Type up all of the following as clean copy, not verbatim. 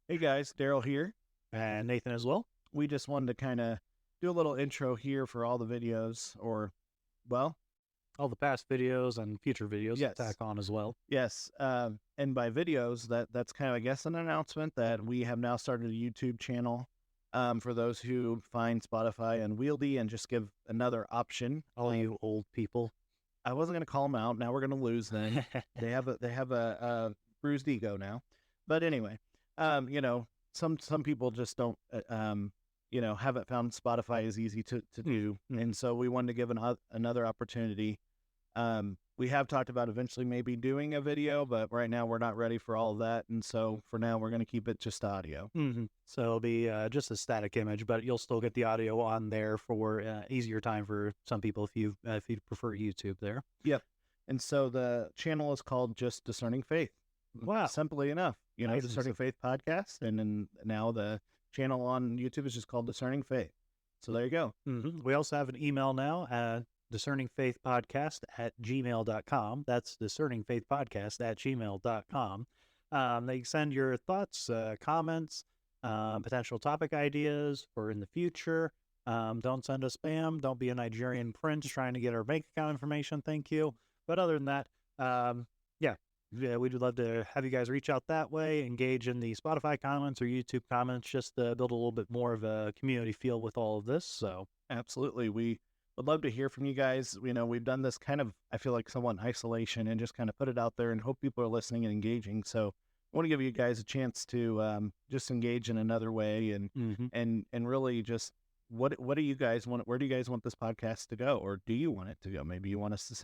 Hey guys, Daryl here. And Nathan as well. We just wanted to kind of do a little intro here for all the videos, or, well, All the past videos and future videos to tack yes, on as well. yes. And by videos, that's kind of, I guess, an announcement that we have now started a YouTube channel for those who find Spotify unwieldy and just give another option. All you old people. I wasn't going to call them out. Now we're going to lose them. They have a bruised ego now. But anyway, some people just don't haven't found Spotify as easy to do, and so we wanted to give another opportunity. We have talked about eventually maybe doing a video, but right now we're not ready for all of that, and so for now we're going to keep it just audio. So it'll be just a static image, but you'll still get the audio on there for easier time for some people if you prefer YouTube there. Yep. And so the channel is called just Discerning Faith. Wow. Simply enough, Nice. Discerning Faith podcast, and then now the channel on YouTube is just called Discerning Faith. So there you go. We also have an email now at discerningfaithpodcast@gmail.com. That's discerningfaithpodcast@gmail.com. They send your thoughts, comments, potential topic ideas for in the future. Don't send us spam. Don't be a Nigerian prince trying to get our bank account information. Thank you. But other than that, yeah, we'd love to have you guys reach out that way, engage in the Spotify comments or YouTube comments, just to build a little bit more of a community feel with all of this. So Absolutely. We would love to hear from you guys. We've done this kind of, I feel like, somewhat in isolation and just kind of put it out there and hope people are listening and engaging. So I want to give you guys a chance to just engage in another way and really just what do you guys want? Where do you guys want this podcast to go, or do you want it to go? Maybe you want us to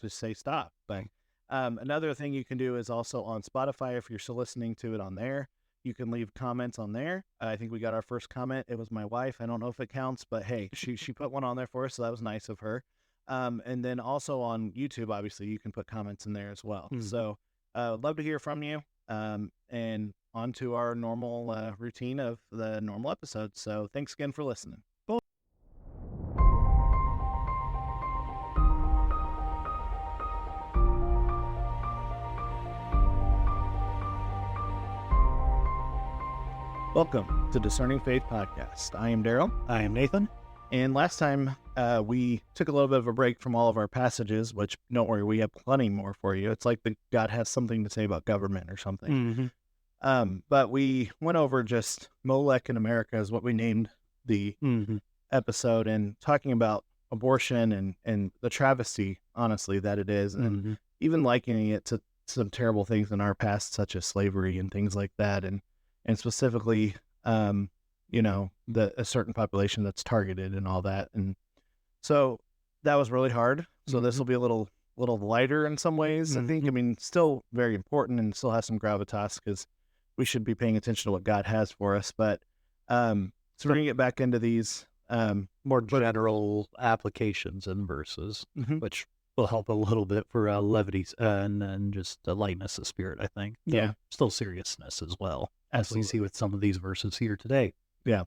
say stop. But another thing you can do is also on Spotify if you're still listening to it on there. You can leave comments on there. I think we got our first comment. It was my wife. I don't know if it counts, but hey, she put one on there for us, so that was nice of her. And then also on YouTube, obviously, you can put comments in there as well. So I'd love to hear from you. And on to our normal routine of the normal episode. So thanks again for listening. Welcome to Discerning Faith Podcast. I am Daryl. I am Nathan. And last time we took a little bit of a break from all of our passages, which don't worry, we have plenty more for you. It's like God has something to say about government or something. But we went over just Molech in America is what we named the episode, and talking about abortion and the travesty, honestly, that it is, and even likening it to some terrible things in our past, such as slavery and things like that. And specifically, a certain population that's targeted and all that. And so that was really hard. So this will be a little lighter in some ways, I think. I mean, still very important and still has some gravitas because we should be paying attention to what God has for us. But so we're going to get back into these more general applications and verses, which will help a little bit for levity and just lightness of spirit, I think. Yeah. Still seriousness as well, Absolutely. as we see with some of these verses here today. Yeah.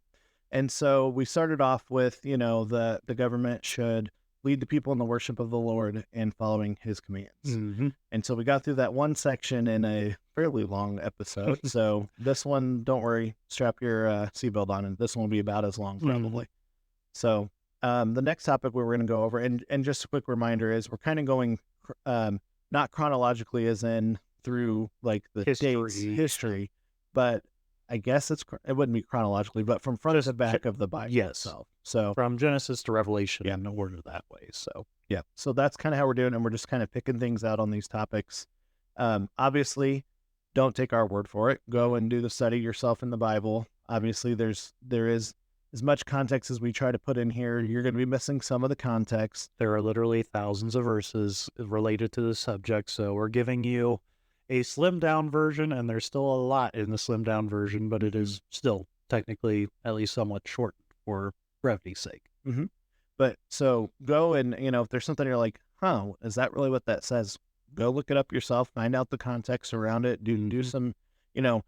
And so we started off with, the government should lead the people in the worship of the Lord and following his commands. And so we got through that one section in a fairly long episode. So this one, don't worry, strap your seatbelt on, and this one will be about as long probably. So the next topic we're going to go over, and just a quick reminder, is we're kind of going not chronologically as in through like the history, but I guess it wouldn't be chronologically, but from front to back of the Bible itself. So from Genesis to Revelation, in order that way. So so that's kind of how we're doing, and we're just kind of picking things out on these topics. Obviously, don't take our word for it. Go and do the study yourself in the Bible. Obviously, there is as much context as we try to put in here. You're going to be missing some of the context. There are literally thousands of verses related to the subject, so we're giving you a slimmed down version, and there's still a lot in the slimmed down version, but it is still technically at least somewhat short for brevity's sake. But so go and, if there's something you're like, is that really what that says? Go look it up yourself, find out the context around it, do some, I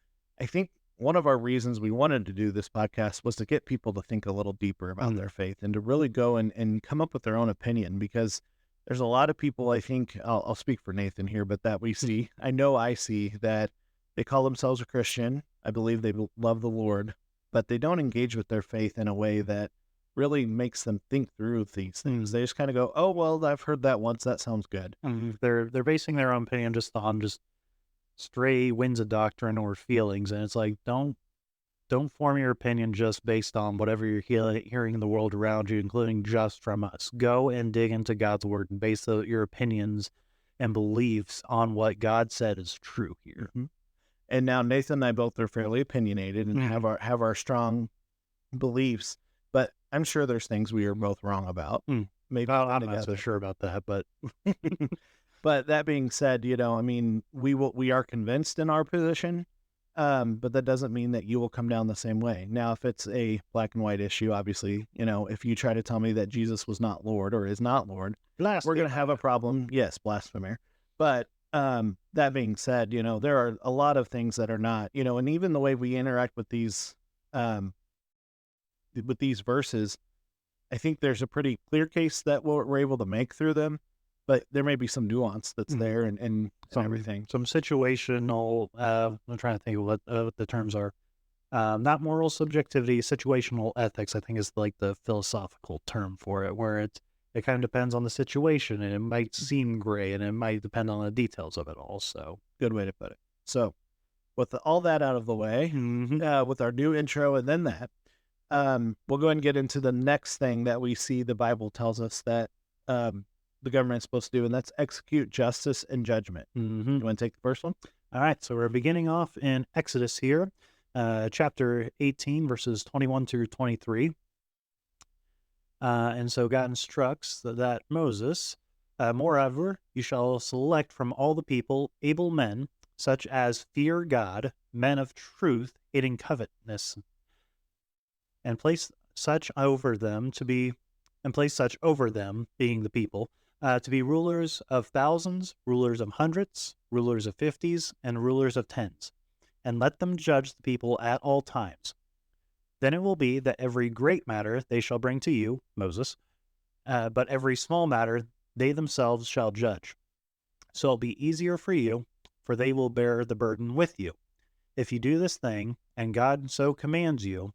think one of our reasons we wanted to do this podcast was to get people to think a little deeper about their faith and to really go and come up with their own opinion, because there's a lot of people, I think, I'll speak for Nathan here, but that we see, I know I see that They call themselves a Christian. I believe they love the Lord, but they don't engage with their faith in a way that really makes them think through these things. They just kind of go, "Oh, well, I've heard that once. That sounds good." They're basing their own opinion just on stray winds of doctrine or feelings, and it's like don't form your opinion just based on whatever you're hearing in the world around you, including just from us. Go and dig into God's word and base your opinions and beliefs on what God said is true here. And now Nathan and I both are fairly opinionated and have our strong beliefs, but I'm sure there's things we are both wrong about. Maybe I'm not so sure about that, but but that being said, I mean, we are convinced in our position, but that doesn't mean that you will come down the same way. Now, if it's a black and white issue, obviously, if you try to tell me that Jesus was not Lord or is not Lord, we're going to have a problem. Yes, blasphemer. But that being said, there are a lot of things that are not, and even the way we interact with these verses, I think there's a pretty clear case that we're able to make through them, but there may be some nuance that's there and everything. Some situational, I'm trying to think of what the terms are. Not moral subjectivity, situational ethics, I think is like the philosophical term for it, where it kind of depends on the situation, and it might seem gray, and it might depend on the details of it all. So, good way to put it. So, with all that out of the way, with our new intro and then that, we'll go ahead and get into the next thing that we see the Bible tells us that the government is supposed to do, and that's execute justice and judgment. You want to take the first one? All right. So we're beginning off in Exodus here, chapter 18, verses 21 through 23. And so God instructs that Moses, moreover, you shall select from all the people able men, such as fear God, men of truth, hating covetousness, and place such over them, being the people, to be rulers of thousands, rulers of hundreds, rulers of 50s, and rulers of 10s, and let them judge the people at all times. Then it will be that every great matter they shall bring to you, Moses, but every small matter they themselves shall judge. So it'll be easier for you, for they will bear the burden with you. If you do this thing, and God so commands you,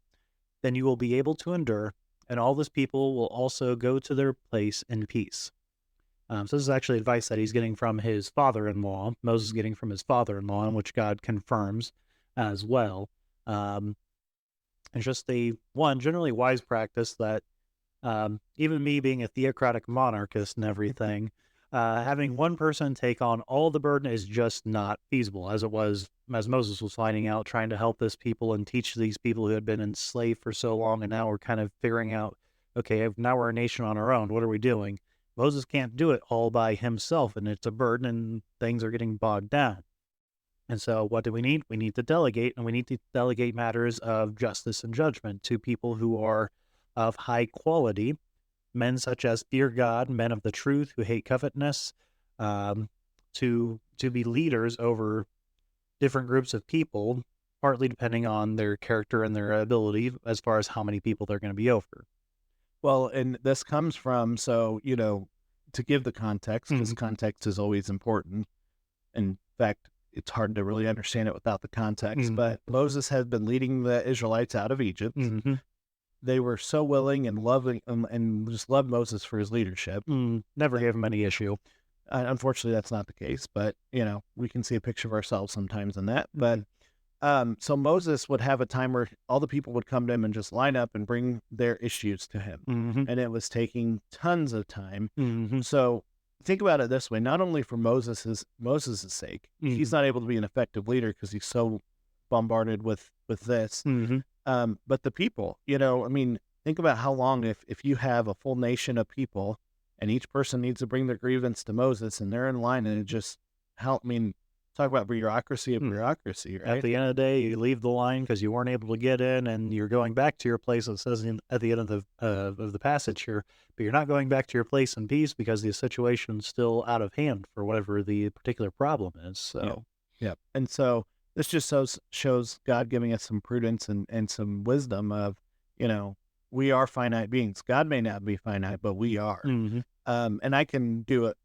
then you will be able to endure, and all this people will also go to their place in peace. So this is actually advice that he's getting from his father-in-law, Moses is getting from his father-in-law, in which God confirms as well. It's just generally wise practice that even me being a theocratic monarchist and everything, having one person take on all the burden is just not feasible, as Moses was finding out, trying to help this people and teach these people who had been enslaved for so long, and now we're kind of figuring out, okay, now we're a nation on our own. What are we doing? Moses can't do it all by himself, and it's a burden, and things are getting bogged down. And so what do we need? We need to delegate, and we need to delegate matters of justice and judgment to people who are of high quality, men such as fear God, men of the truth who hate covetousness, to be leaders over different groups of people, partly depending on their character and their ability as far as how many people they're going to be over. Well, and this comes from, so, to give the context, because context is always important. In fact, it's hard to really understand it without the context, but Moses had been leading the Israelites out of Egypt. They were so willing and loving and just loved Moses for his leadership. Never gave him any issue. Unfortunately, that's not the case, but, we can see a picture of ourselves sometimes in that. But so Moses would have a time where all the people would come to him and just line up and bring their issues to him. And it was taking tons of time. So think about it this way, not only for Moses' sake, he's not able to be an effective leader because he's so bombarded with this, but the people, I mean, think about how long, if you have a full nation of people and each person needs to bring their grievance to Moses and they're in line, and it just talk about bureaucracy of bureaucracy, right? At the end of the day, you leave the line because you weren't able to get in, and you're going back to your place. It says at the end of the passage here, but you're not going back to your place in peace because the situation's still out of hand for whatever the particular problem is. So, yeah. And so this just shows God giving us some prudence and some wisdom of, we are finite beings. God may not be finite, but we are. And I can do it,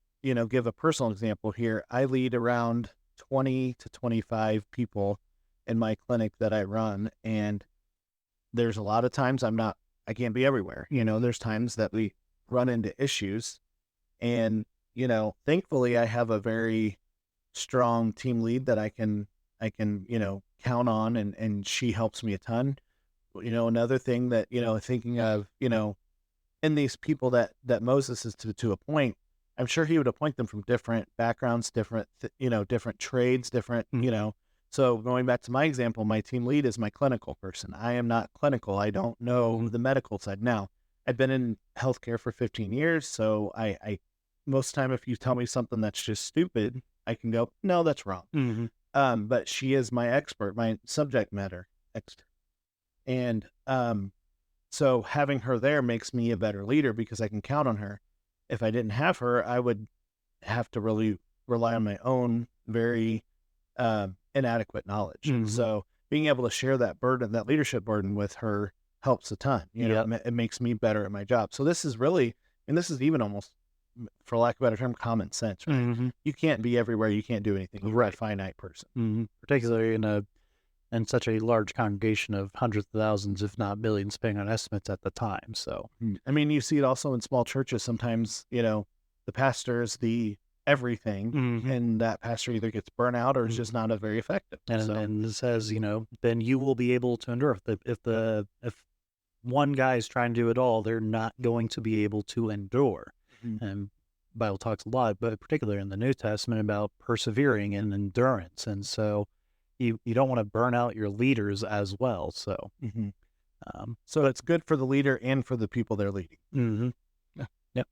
give a personal example here. I lead around 20 to 25 people in my clinic that I run, and there's a lot of times I can't be everywhere. There's times that we run into issues, and, thankfully I have a very strong team lead that I can, count on, and she helps me a ton. Another thing that, thinking of, in these people that Moses is to a point, I'm sure he would appoint them from different backgrounds, different, different trades, different, So going back to my example, my team lead is my clinical person. I am not clinical. I don't know the medical side. Now, I've been in healthcare for 15 years, so I most of the time, if you tell me something that's just stupid, I can go, no, that's wrong. But she is my expert, my subject matter expert. And so having her there makes me a better leader because I can count on her. If I didn't have her, I would have to really rely on my own very inadequate knowledge. So being able to share that burden, that leadership burden with her helps a ton. It makes me better at my job. So this is really, and this is even almost, for lack of a better term, common sense, right? You can't be everywhere. You can't do anything. You're a finite person. Particularly in such a large congregation of hundreds of thousands, if not millions, depending on estimates at the time. So, I mean, you see it also in small churches. Sometimes, the pastor is the everything, and that pastor either gets burnt out or is just not very effective. And it says, then you will be able to endure. If one guy is trying to do it all, they're not going to be able to endure. And Bible talks a lot, but particularly in the New Testament, about persevering and endurance. And so you don't want to burn out your leaders as well. So, so it's good for the leader and for the people they're leading. Yep.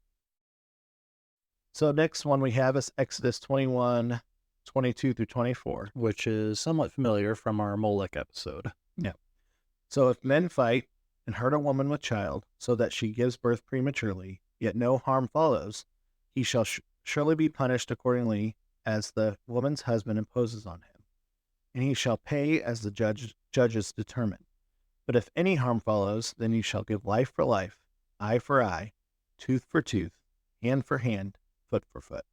So next one we have is Exodus 21, 22 through 24. Which is somewhat familiar from our Molech episode. Yeah. So if men fight and hurt a woman with child so that she gives birth prematurely, yet no harm follows, he shall surely be punished accordingly as the woman's husband imposes on him. And he shall pay as the judges determine. But if any harm follows, then you shall give life for life, eye for eye, tooth for tooth, hand for hand, foot for foot.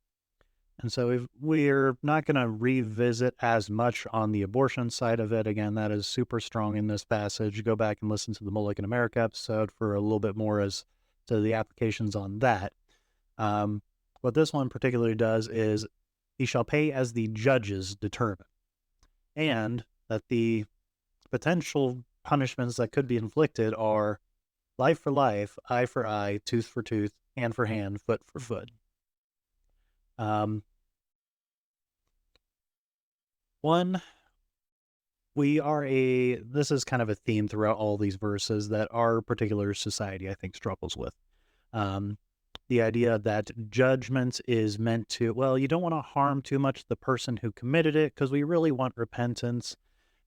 And so we're not going to revisit as much on the abortion side of it. Again, that is super strong in this passage. Go back and listen to the Molech in America episode for a little bit more as to the applications on that. What this one particularly does is he shall pay as the judges determine. And that the potential punishments that could be inflicted are life for life, eye for eye, tooth for tooth, hand for hand, foot for foot. This is kind of a theme throughout all these verses that our particular society, I think, struggles with. The idea that judgment is meant to, you don't want to harm too much the person who committed it because we really want repentance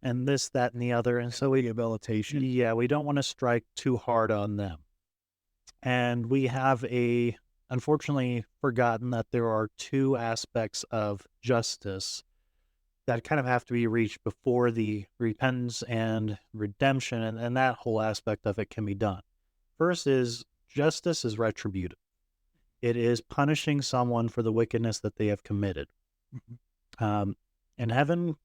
and this, that, and the other. And so rehabilitation. Yeah, we don't want to strike too hard on them. And we have unfortunately forgotten that there are two aspects of justice that kind of have to be reached before the repentance and redemption, and that whole aspect of it can be done. First is justice is retributive. It is punishing someone for the wickedness that they have committed. In heaven,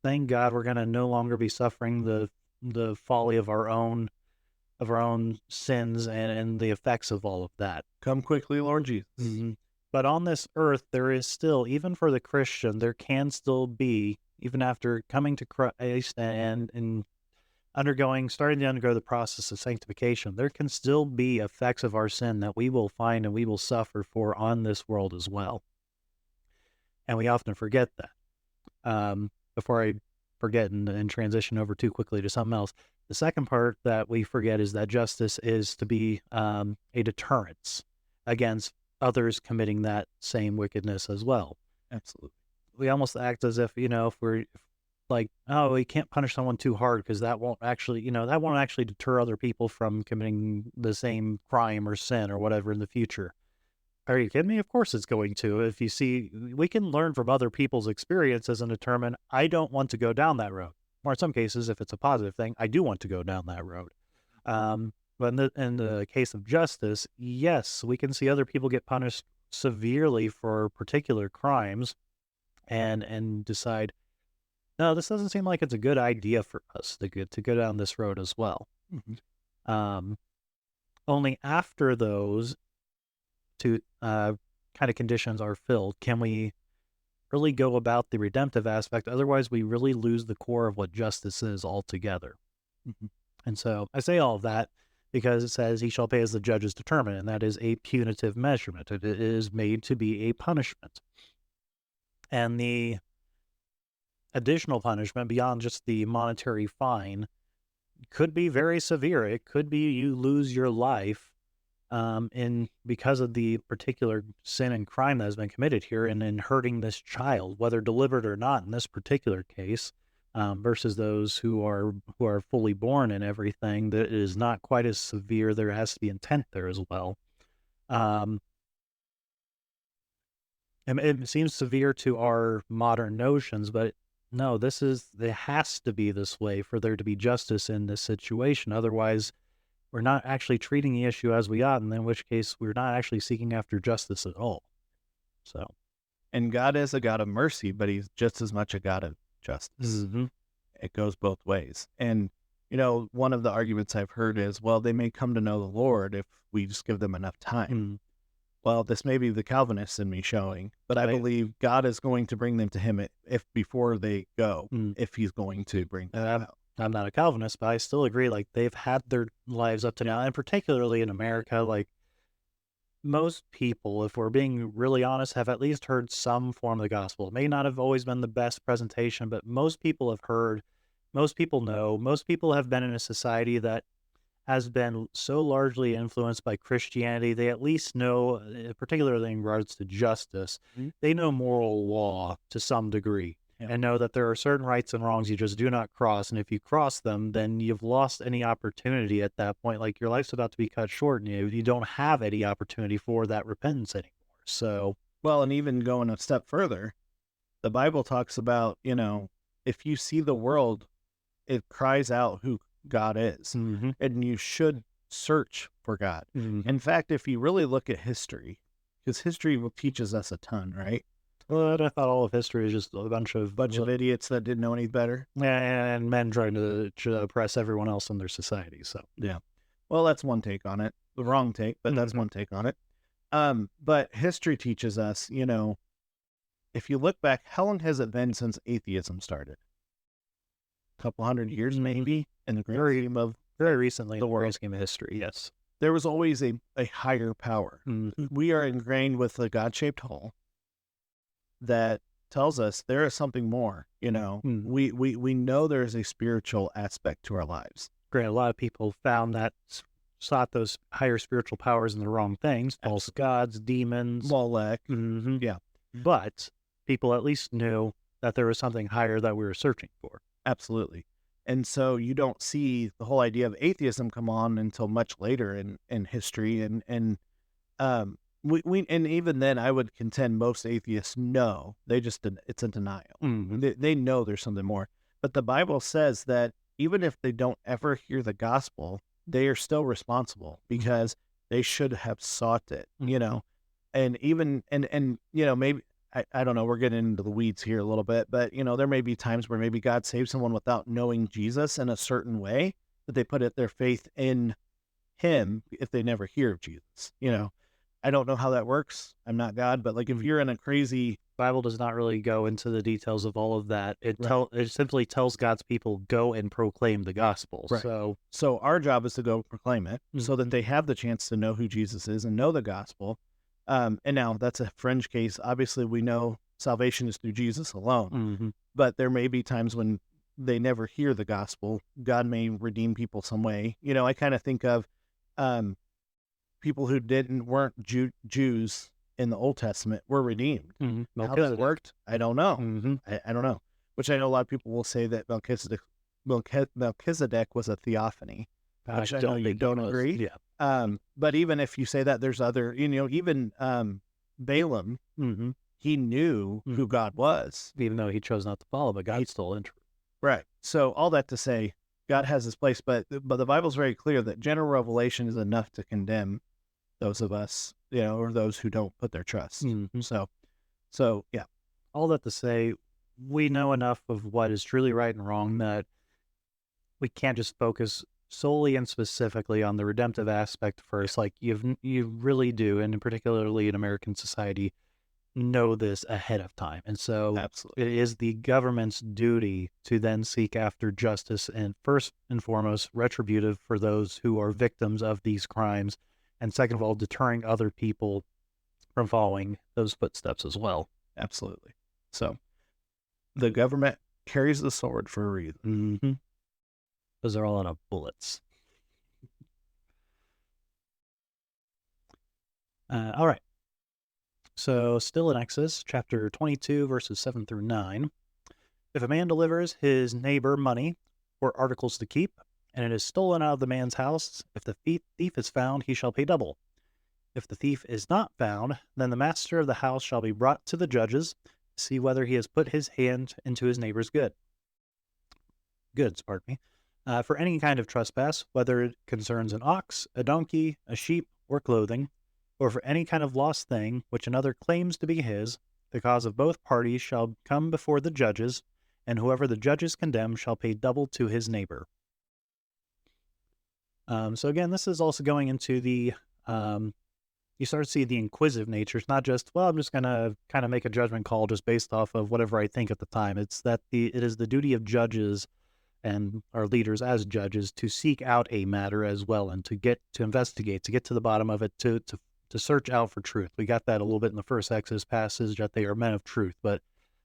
thank God, we're going to no longer be suffering the folly of our own sins and the effects of all of that. Come quickly, Lord Jesus. But on this earth, there is still, even for the Christian, there can still be, even after coming to Christ and starting to undergo the process of sanctification, there can still be effects of our sin that we will find and we will suffer for on this world as well. And we often forget that. Before I forget and transition over too quickly to something else, the second part that we forget is that justice is to be a deterrence against others committing that same wickedness as well. Absolutely. We almost act as if, if we're like, oh, we can't punish someone too hard because that won't actually deter other people from committing the same crime or sin or whatever in the future. Are you kidding me? Of course it's going to. If you see, we can learn from other people's experiences and determine, I don't want to go down that road. Or in some cases, if it's a positive thing, I do want to go down that road. But in the case of justice, yes, we can see other people get punished severely for particular crimes, and decide, no, this doesn't seem like it's a good idea for us to go down this road as well. Mm-hmm. Only after those two kind of conditions are filled can we really go about the redemptive aspect. Otherwise, we really lose the core of what justice is altogether. Mm-hmm. And so I say all of that because it says he shall pay as the judges determine, and that is a punitive measurement. It is made to be a punishment. And the additional punishment beyond just the monetary fine could be very severe. It could be you lose your life because of the particular sin and crime that has been committed here, and in hurting this child, whether deliberate or not in this particular case, versus those who are fully born and everything. That is not quite as severe. There has to be intent there as well. And it seems severe to our modern notions, but no, it has to be this way for there to be justice in this situation. Otherwise, we're not actually treating the issue as we ought, and in which case we're not actually seeking after justice at all. So, and God is a God of mercy, but he's just as much a God of justice. Mm-hmm. It goes both ways. And, one of the arguments I've heard is, well, they may come to know the Lord if we just give them enough time. Mm-hmm. Well, this may be the Calvinist in me showing, but I believe God is going to bring them to him before they go, if he's going to bring them out. I'm not a Calvinist, but I still agree. Like, they've had their lives up to now, and particularly in America, like, most people, if we're being really honest, have at least heard some form of the gospel. It may not have always been the best presentation, but most people have heard, most people know, most people have been in a society that has been so largely influenced by Christianity. They at least know, particularly in regards to justice, they know moral law to some degree. And know that there are certain rights and wrongs you just do not cross. And if you cross them, then you've lost any opportunity at that point. Like, your life's about to be cut short, and you don't have any opportunity for that repentance anymore. So, well, and even going a step further, the Bible talks about, if you see the world, it cries out who God is. Mm-hmm. And you should search for God. Mm-hmm. In fact, if you really look at history, because history teaches us a ton, right? But I thought all of history is just a bunch of idiots that didn't know any better. And men trying to oppress everyone else in their society. So, yeah. Well, that's one take on it. The wrong take, but that's one take on it. But history teaches us, if you look back, how long has it been since atheism started? A couple hundred years, maybe, in the grand scheme of very recently, the grand scheme of history. Yes, there was always a higher power. We are ingrained with a God-shaped hole that tells us there is something more. We know there is a spiritual aspect to our lives. Great. A lot of people sought those higher spiritual powers in the wrong things, false gods, demons, Molech. Yeah. But people at least knew that there was something higher that we were searching for. Absolutely. And so you don't see the whole idea of atheism come on until much later in history. And we and even then, I would contend most atheists know. It's a denial. They know there's something more. But the Bible says that even if they don't ever hear the gospel, they are still responsible because they should have sought it, and even, and maybe, I don't know, we're getting into the weeds here a little bit, but, there may be times where maybe God saves someone without knowing Jesus in a certain way, that they put their faith in him if they never hear of Jesus, I don't know how that works. I'm not God, but like if you're in a crazy... Bible does not really go into the details of all of that. It simply tells God's people, go and proclaim the gospel. Right. So our job is to go proclaim it so that they have the chance to know who Jesus is and know the gospel. And now that's a fringe case. Obviously, we know salvation is through Jesus alone, but there may be times when they never hear the gospel. God may redeem people some way. I kind of think of people who weren't Jews in the Old Testament were redeemed. How that worked, I don't know. I don't know. Which I know a lot of people will say that Melchizedek was a theophany. Which I know you don't agree. Yeah. But even if you say that, there's other, even Balaam, he knew who God was. Even though he chose not to follow, but God still entered. Right. So all that to say, God has his place, but the Bible's very clear that general revelation is enough to condemn those of us, or those who don't put their trust. So yeah. all that to say, we know enough of what is truly right and wrong that we can't just focus solely and specifically on the redemptive aspect first. Like you really do, and particularly in American society, know this ahead of time. And so Absolutely. it is the government's duty to then seek after justice and first and foremost retributive for those who are victims of these crimes. And second of all, deterring other people from following those footsteps as well. Absolutely. So the government carries the sword for a reason. Mm-hmm. Because they're all out of bullets. All right. So still in Exodus, chapter 22, verses 7 through 9. If a man delivers his neighbor money or articles to keep, and it is stolen out of the man's house, if the thief is found, he shall pay double. If the thief is not found, then the master of the house shall be brought to the judges to see whether he has put his hand into his neighbor's goods, for any kind of trespass, whether it concerns an ox, a donkey, a sheep, or clothing, or for any kind of lost thing which another claims to be his, the cause of both parties shall come before the judges, and whoever the judges condemn shall pay double to his neighbor. So again, this is also going into the, you start to see the inquisitive nature. It's not just, well, I'm just going to kind of make a judgment call just based off of whatever I think at the time. It's that it is the duty of judges and our leaders as judges to seek out a matter as well and to investigate, to get to the bottom of it, to search out for truth. We got that a little bit in the first Exodus passage, that they are men of truth, but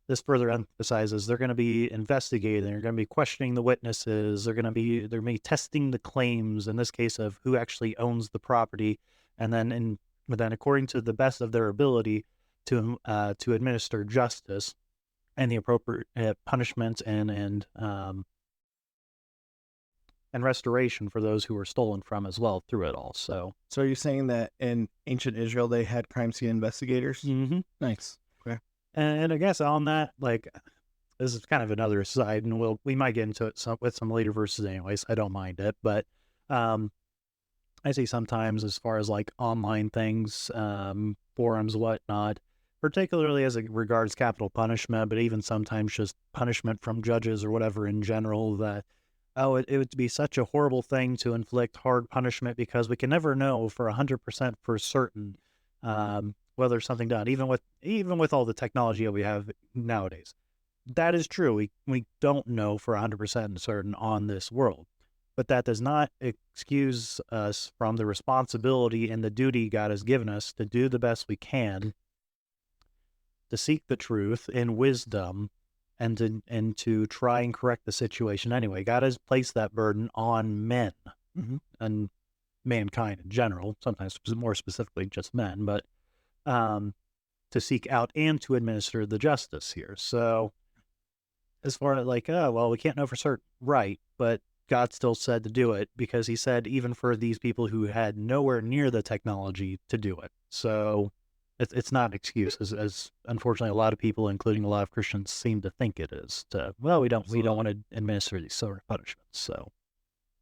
this further emphasizes they're going to be investigating, they're going to be questioning the witnesses, they're going to be testing the claims, in this case of who actually owns the property, and then according to the best of their ability to administer justice and the appropriate punishment and restoration for those who were stolen from as well through it all. So are you saying that in ancient Israel they had crime scene investigators? Mm-hmm. Nice. Okay. And I guess on that, like, this is kind of another aside, and we might get into it with some later verses anyways. I don't mind it, but I see sometimes as far as like online things, forums, whatnot, particularly as it regards capital punishment, but even sometimes just punishment from judges or whatever in general, that it would be such a horrible thing to inflict hard punishment because we can never know for 100% for certain whether something done, even with all the technology that we have nowadays. That is true. We don't know for 100% certain on this world, but that does not excuse us from the responsibility and the duty God has given us to do the best we can to seek the truth in wisdom and to try and correct the situation anyway. God has placed that burden on men and mankind in general, sometimes more specifically just men, but to seek out and to administer the justice here. So as far as like, we can't know for certain, right, but God still said to do it because he said even for these people who had nowhere near the technology to do it. So it's not an excuse, as unfortunately a lot of people, including a lot of Christians, seem to think it is. We don't want to administer these sort of punishments. So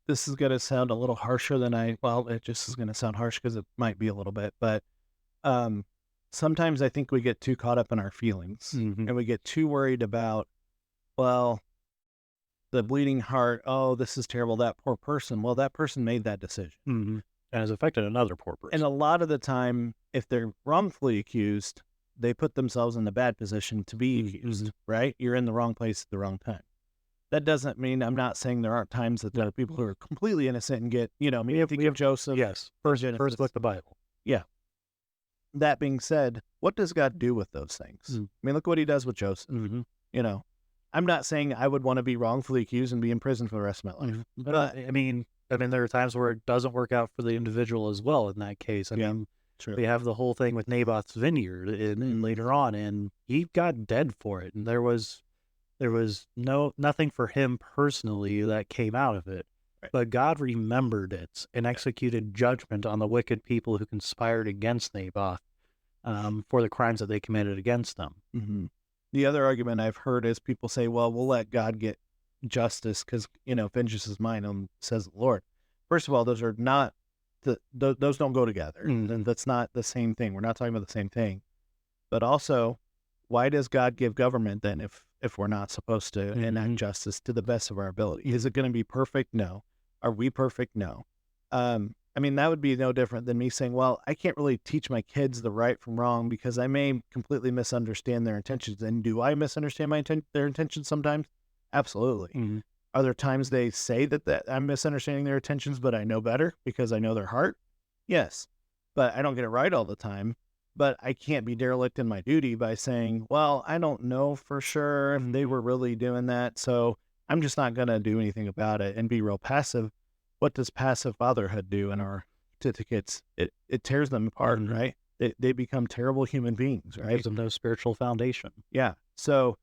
this is going to sound a little harsher than it just is going to sound harsh because it might be a little bit, but sometimes I think we get too caught up in our feelings and we get too worried about, the bleeding heart. Oh, this is terrible. That poor person. Well, that person made that decision. And has affected another poor person. And a lot of the time, if they're wrongfully accused, they put themselves in a bad position to be accused, right? You're in the wrong place at the wrong time. That doesn't mean, I'm not saying there aren't times that there are people who are completely innocent and get, we have Joseph. Yes. First book of the Bible. Yeah. That being said, what does God do with those things? I mean, look what he does with Joseph. I'm not saying I would want to be wrongfully accused and be in prison for the rest of my life. But I mean, there are times where it doesn't work out for the individual as well in that case. I mean, true. We have the whole thing with Naboth's vineyard later on, and he got dead for it. And there was nothing for him personally that came out of it. Right. But God remembered it and executed judgment on the wicked people who conspired against Naboth for the crimes that they committed against them. The other argument I've heard is people say, well, we'll let God get justice because, vengeance is mine, says the Lord. First of all, those are not, those don't go together. And that's not the same thing. We're not talking about the same thing. But also, why does God give government then if we're not supposed to enact Mhm. justice to the best of our ability? Is it going to be perfect? No. Are we perfect? No. I mean, that would be no different than me saying, well, I can't really teach my kids the right from wrong because I may completely misunderstand their intentions. And do I misunderstand their intentions sometimes? Absolutely. Mhm. Are there times they say that I'm misunderstanding their intentions, but I know better because I know their heart? Yes. But I don't get it right all the time. But I can't be derelict in my duty by saying, well, I don't know for sure if they were really doing that. So I'm just not going to do anything about it and be real passive. What does passive fatherhood do in our certificates? It tears them apart, Mhm. right? They become terrible human beings, right? Gives them no spiritual foundation. Yeah. So,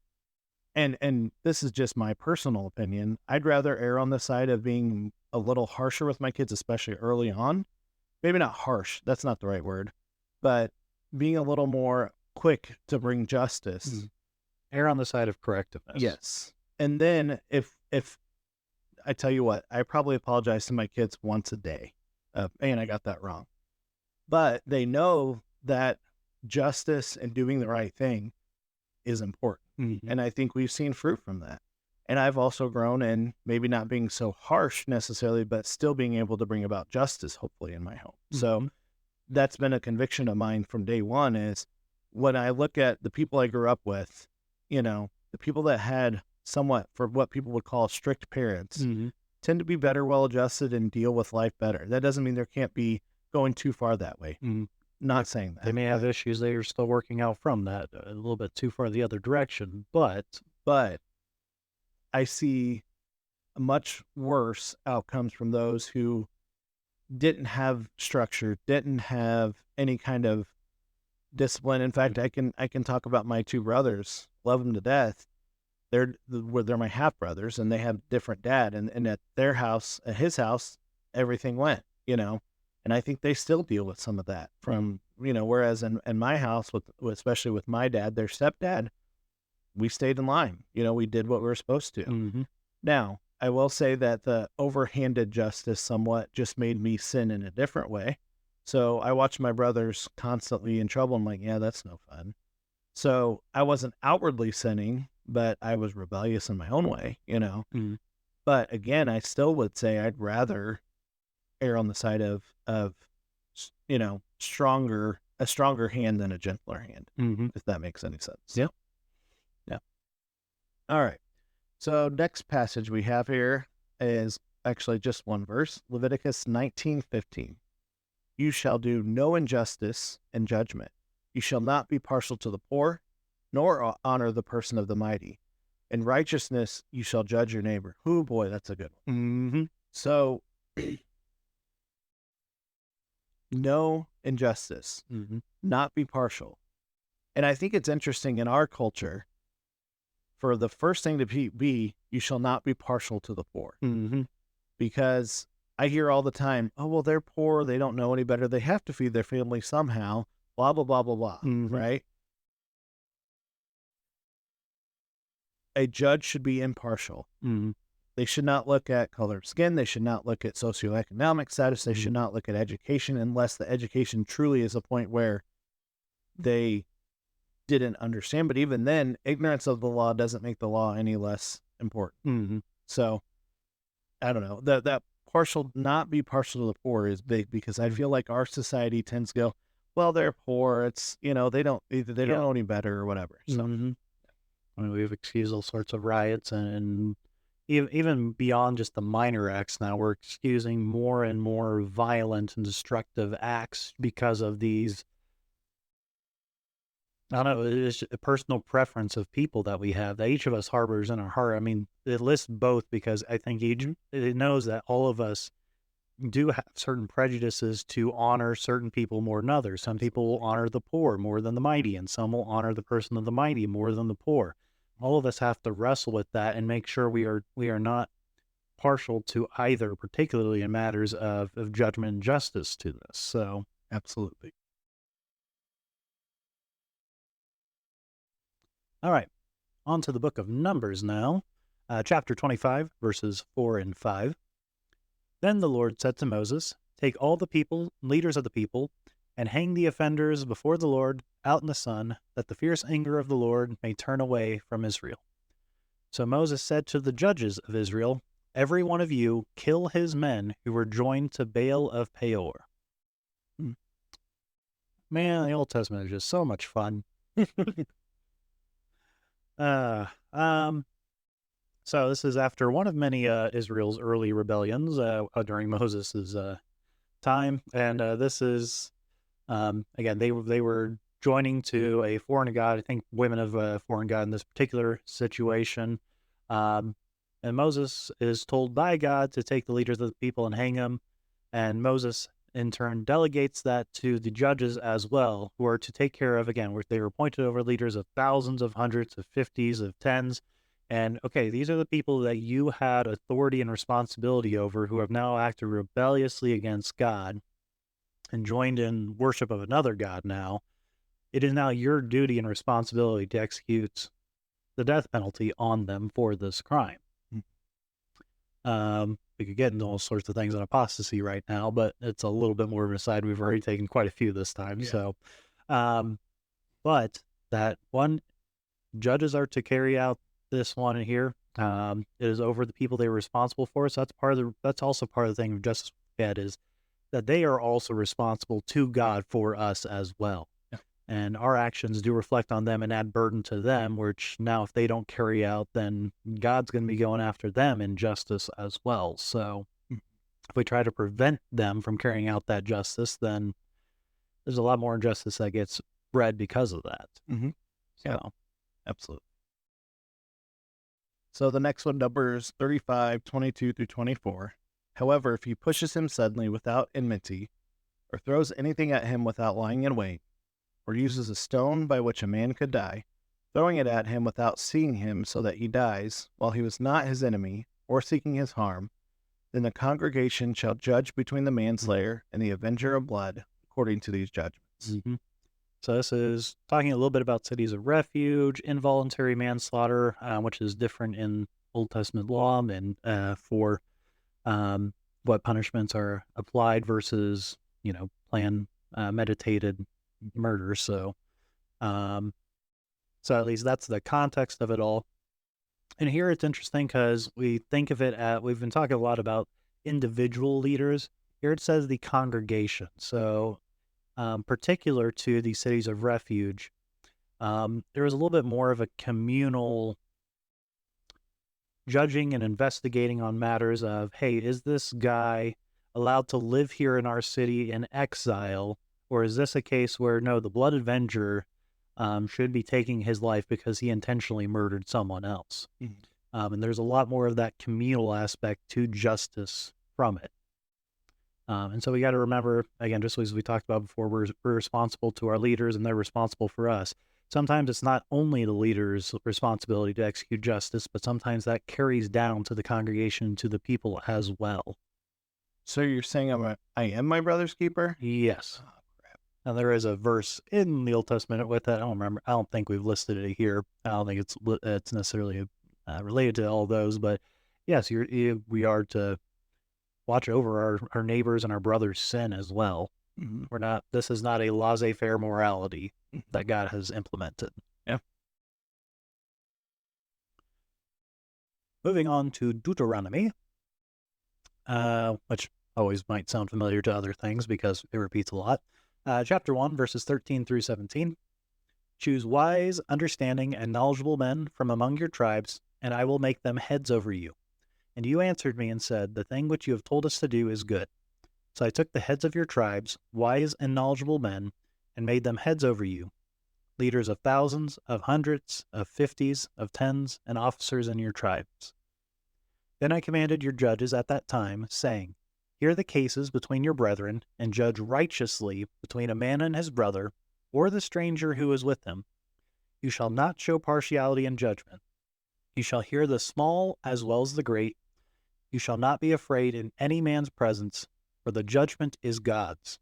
and this is just my personal opinion. I'd rather err on the side of being a little harsher with my kids, especially early on. Maybe not harsh, that's not the right word, but being a little more quick to bring justice. Err on the side of correctiveness. Yes. And then if I tell you what, I probably apologize to my kids once a day. And I got that wrong. But they know that justice and doing the right thing is important. Mhm. And I think we've seen fruit from that. And I've also grown in maybe not being so harsh necessarily, but still being able to bring about justice, hopefully, in my home. So Mhm. that's been a conviction of mine from day one is when I look at the people I grew up with, the people that had somewhat for what people would call strict parents Mhm. tend to be better well-adjusted and deal with life better. That doesn't mean there can't be going too far that way. Mhm. Not saying They that, may have issues they are still working out from that, a little bit too far the other direction, but but I see much worse outcomes from those who didn't have structure, didn't have any kind of discipline. In fact, I can talk about my two brothers. Love them to death. They're my half brothers, and they have different dad. And at their house, at his house, everything went. And I think they still deal with some of that from Whereas in my house, especially with my dad, their stepdad, we stayed in line. We did what we were supposed to. Mhm. Now, I will say that the overhanded justice somewhat just made me sin in a different way. So I watched my brothers constantly in trouble. I'm like, yeah, that's no fun. So I wasn't outwardly sinning, but I was rebellious in my own way. Mhm. But again, I still would say I'd rather err on the side of a stronger hand than a gentler hand, Mhm. if that makes any sense. Yeah. Yeah. All right. So next passage we have here is actually just one verse, Leviticus 19:15. You shall do no injustice in judgment. You shall not be partial to the poor, nor honor the person of the mighty. In righteousness you shall judge your neighbor. Oh boy, that's a good one. Mhm. So no injustice, Mhm. not be partial. And I think it's interesting in our culture for the first thing to be, you shall not be partial to the poor. Mhm. Because I hear all the time, oh, well, they're poor. They don't know any better. They have to feed their family somehow, blah, blah, blah, blah, blah, Mhm. right? A judge should be impartial. Mhm. They should not look at color of skin. They should not look at socioeconomic status. They should not look at education unless the education truly is a point where they didn't understand. But even then, ignorance of the law doesn't make the law any less important. Mhm. So I don't know that not be partial to the poor is big because I feel like our society tends to go, well, they're poor. It's, they don't Yeah. know any better or whatever. So Mhm. I mean, we've excused all sorts of riots and even beyond just the minor acts now, we're excusing more and more violent and destructive acts because of these. I don't know, it's a personal preference of people that we have that each of us harbors in our heart. I mean, it lists both because I think it knows that all of us do have certain prejudices to honor certain people more than others. Some people will honor the poor more than the mighty, and some will honor the person of the mighty more than the poor. All of us have to wrestle with that and make sure we are not partial to either, particularly in matters of judgment and justice to this. So, absolutely. all right, on to the book of Numbers now, chapter 25, verses 4 and 5. Then the Lord said to Moses, take all the people, leaders of the people, and hang the offenders before the Lord out in the sun, that the fierce anger of the Lord may turn away from Israel. So Moses said to the judges of Israel, every one of you kill his men who were joined to Baal of Peor. Man, the Old Testament is just so much fun. So this is after one of many Israel's early rebellions during Moses' time, and this is again they were joining to a foreign god. I think women of a foreign god in this particular situation, and Moses is told by God to take the leaders of the people and hang them, and Moses in turn delegates that to the judges as well, who are to take care of, again, where they were appointed over leaders of thousands, of hundreds, of fifties, of tens. And okay, these are the people that you had authority and responsibility over who have now acted rebelliously against God and joined in worship of another God now. It is now your duty and responsibility to execute the death penalty on them for this crime. We could get into all sorts of things on apostasy right now, but it's a little bit more of an aside. We've already taken quite a few this time. Yeah. So, but that one, judges are to carry out this one in here. It is over the people they were responsible for. So that's also part of the thing of justice is that they are also responsible to God for us as well. And our actions do reflect on them and add burden to them, which now if they don't carry out, then God's going to be going after them in justice as well. So if we try to prevent them from carrying out that justice, then there's a lot more injustice that gets bred because of that. So, yeah, absolutely. So the next one, Numbers 35, 22 through 24. However, if he pushes him suddenly without enmity, or throws anything at him without lying in wait, or uses a stone by which a man could die, throwing it at him without seeing him so that he dies, while he was not his enemy, or seeking his harm, then the congregation shall judge between the manslayer and the avenger of blood, according to these judgments. So this is talking a little bit about cities of refuge, involuntary manslaughter, which is different in Old Testament law, and for what punishments are applied versus, planned, meditated murder. So at least that's the context of it all. And here it's interesting because we think of it at, we've been talking a lot about individual leaders. Here it says the congregation. So particular to these cities of refuge, there was a little bit more of a communal judging and investigating on matters of, hey, is this guy allowed to live here in our city in exile? Or is this a case where, no, the blood avenger should be taking his life because he intentionally murdered someone else? And there's a lot more of that communal aspect to justice from it. And so we got to remember, again, just as we talked about before, we're responsible to our leaders and they're responsible for us. Sometimes it's not only the leader's responsibility to execute justice, but sometimes that carries down to the congregation, to the people as well. So you're saying I am my brother's keeper? Yes. Now, there is a verse in the Old Testament with that. I don't think we've listed it here. I don't think it's necessarily related to all those. But yes, we are to watch over our neighbors and our brothers' sin as well. This is not a laissez-faire morality that God has implemented. Yeah. Moving on to Deuteronomy, which always might sound familiar to other things because it repeats a lot. Chapter 1, verses 13 through 17. Choose wise, understanding, and knowledgeable men from among your tribes, and I will make them heads over you. And you answered me and said, the thing which you have told us to do is good. So I took the heads of your tribes, wise and knowledgeable men, and made them heads over you, leaders of thousands, of hundreds, of fifties, of tens, and officers in your tribes. Then I commanded your judges at that time, saying, hear the cases between your brethren, and judge righteously between a man and his brother, or the stranger who is with him. You shall not show partiality in judgment. You shall hear the small as well as the great. You shall not be afraid in any man's presence, for the judgment is God's.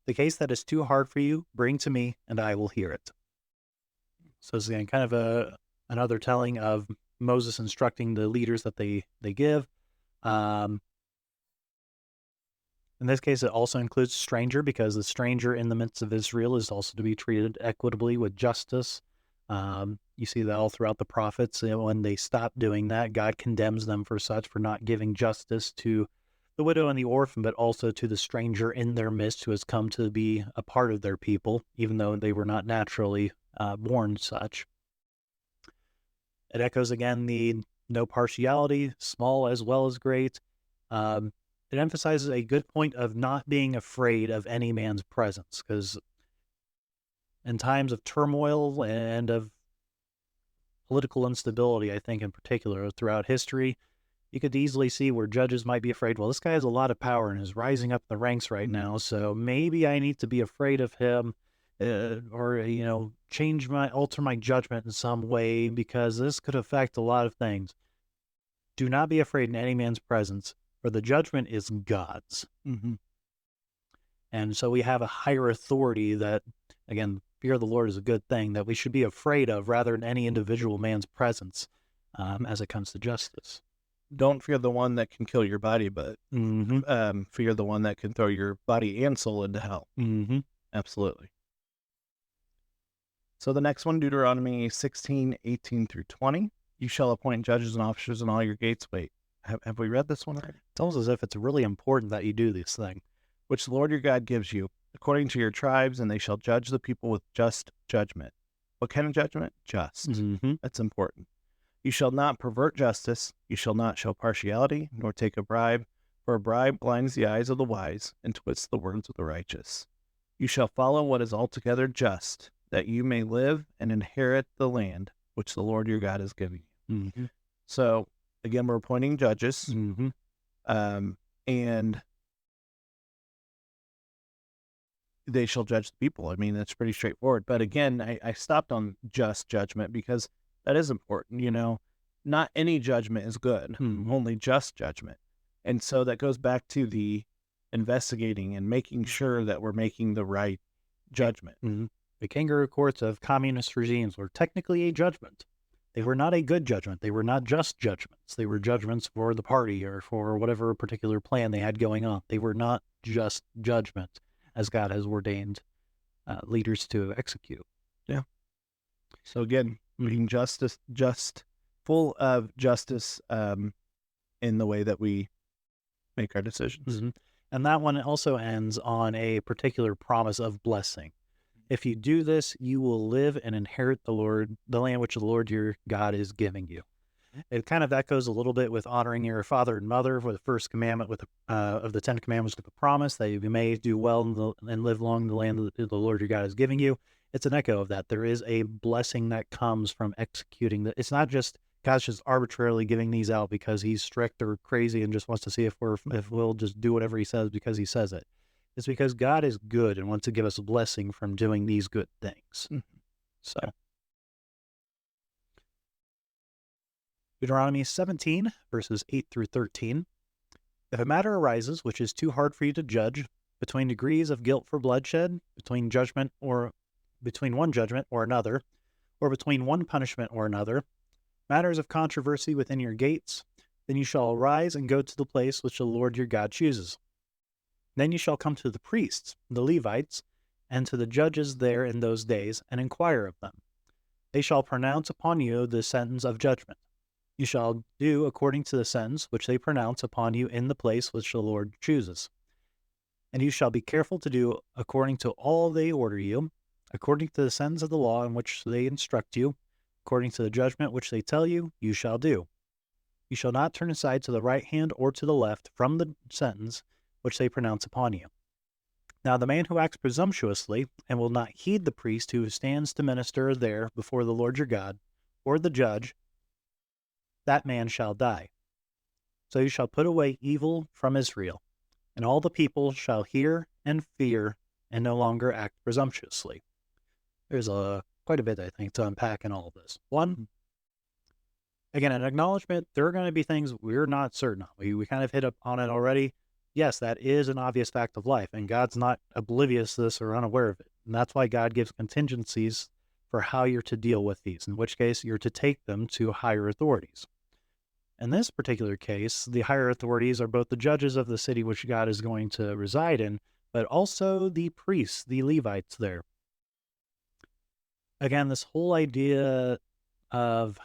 The case that is too hard for you, bring to me, and I will hear it. So it's again kind of another telling of Moses instructing the leaders that they give. And In this case, it also includes stranger, because the stranger in the midst of Israel is also to be treated equitably with justice. You see that all throughout the prophets. When they stop doing that, God condemns them for not giving justice to the widow and the orphan, but also to the stranger in their midst who has come to be a part of their people, even though they were not naturally born such. It echoes again the no partiality, small as well as great. It emphasizes a good point of not being afraid of any man's presence, because in times of turmoil and of political instability, I think in particular throughout history, you could easily see where judges might be afraid, well, this guy has a lot of power and is rising up the ranks right now, so maybe I need to be afraid of him, or, alter my judgment in some way, because this could affect a lot of things. Do not be afraid in any man's presence, for the judgment is God's. Mm-hmm. And so we have a higher authority that, again, fear of the Lord is a good thing that we should be afraid of rather than any individual man's presence as it comes to justice. Don't fear the one that can kill your body, but fear the one that can throw your body and soul into hell. Mm-hmm. Absolutely. So the next one, Deuteronomy 16:18 through 20. You shall appoint judges and officers in all your gates. Wait, have we read this one already? It's almost as if it's really important that you do this thing. Which the Lord your God gives you, according to your tribes, and they shall judge the people with just judgment. What kind of judgment? Just. Mm-hmm. That's important. You shall not pervert justice. You shall not show partiality, nor take a bribe, for a bribe blinds the eyes of the wise and twists the words of the righteous. You shall follow what is altogether just, that you may live and inherit the land which the Lord your God is giving you. Mm-hmm. So, again, we're appointing judges, Mm-hmm. and they shall judge the people. I mean, that's pretty straightforward. But again, I stopped on just judgment because that is important. Not any judgment is good, only just judgment. And so that goes back to the investigating and making sure that we're making the right judgment. Mm-hmm. The kangaroo courts of communist regimes were technically a judgment. They were not a good judgment. They were not just judgments. They were judgments for the party or for whatever particular plan they had going on. They were not just judgment, as God has ordained leaders to execute. Yeah. So again, being just full of justice in the way that we make our decisions. Mm-hmm. And that one also ends on a particular promise of blessing. If you do this, you will live and inherit the land which the Lord your God is giving you. It kind of echoes a little bit with honoring your father and mother for the first commandment of the 10 Commandments with the promise that you may do well and live long in the land that the Lord your God is giving you. It's an echo of that. There is a blessing that comes from executing that. It's not just God's just arbitrarily giving these out because he's strict or crazy and just wants to see if we'll just do whatever he says because he says it. It's because God is good and wants to give us a blessing from doing these good things. Mm-hmm. So, Deuteronomy 17, verses 8 through 13. If a matter arises which is too hard for you to judge, between degrees of guilt for bloodshed, between one judgment or another, or between one punishment or another, matters of controversy within your gates, then you shall arise and go to the place which the Lord your God chooses. Then you shall come to the priests, the Levites, and to the judges there in those days, and inquire of them. They shall pronounce upon you the sentence of judgment. You shall do according to the sentence which they pronounce upon you in the place which the Lord chooses. And you shall be careful to do according to all they order you, according to the sentence of the law in which they instruct you, according to the judgment which they tell you, you shall do. You shall not turn aside to the right hand or to the left from the sentence which they pronounce upon you. Now the man who acts presumptuously and will not heed the priest who stands to minister there before the Lord your God, or the judge, that man shall die. So you shall put away evil from Israel, and all the people shall hear and fear and no longer act presumptuously. There's quite a bit, I think, to unpack in all of this. One, again, an acknowledgement, there are going to be things we're not certain of. We kind of hit up on it already. Yes, that is an obvious fact of life, and God's not oblivious to this or unaware of it. And that's why God gives contingencies for how you're to deal with these, in which case you're to take them to higher authorities. In this particular case, the higher authorities are both the judges of the city which God is going to reside in, but also the priests, the Levites there. Again, this whole idea of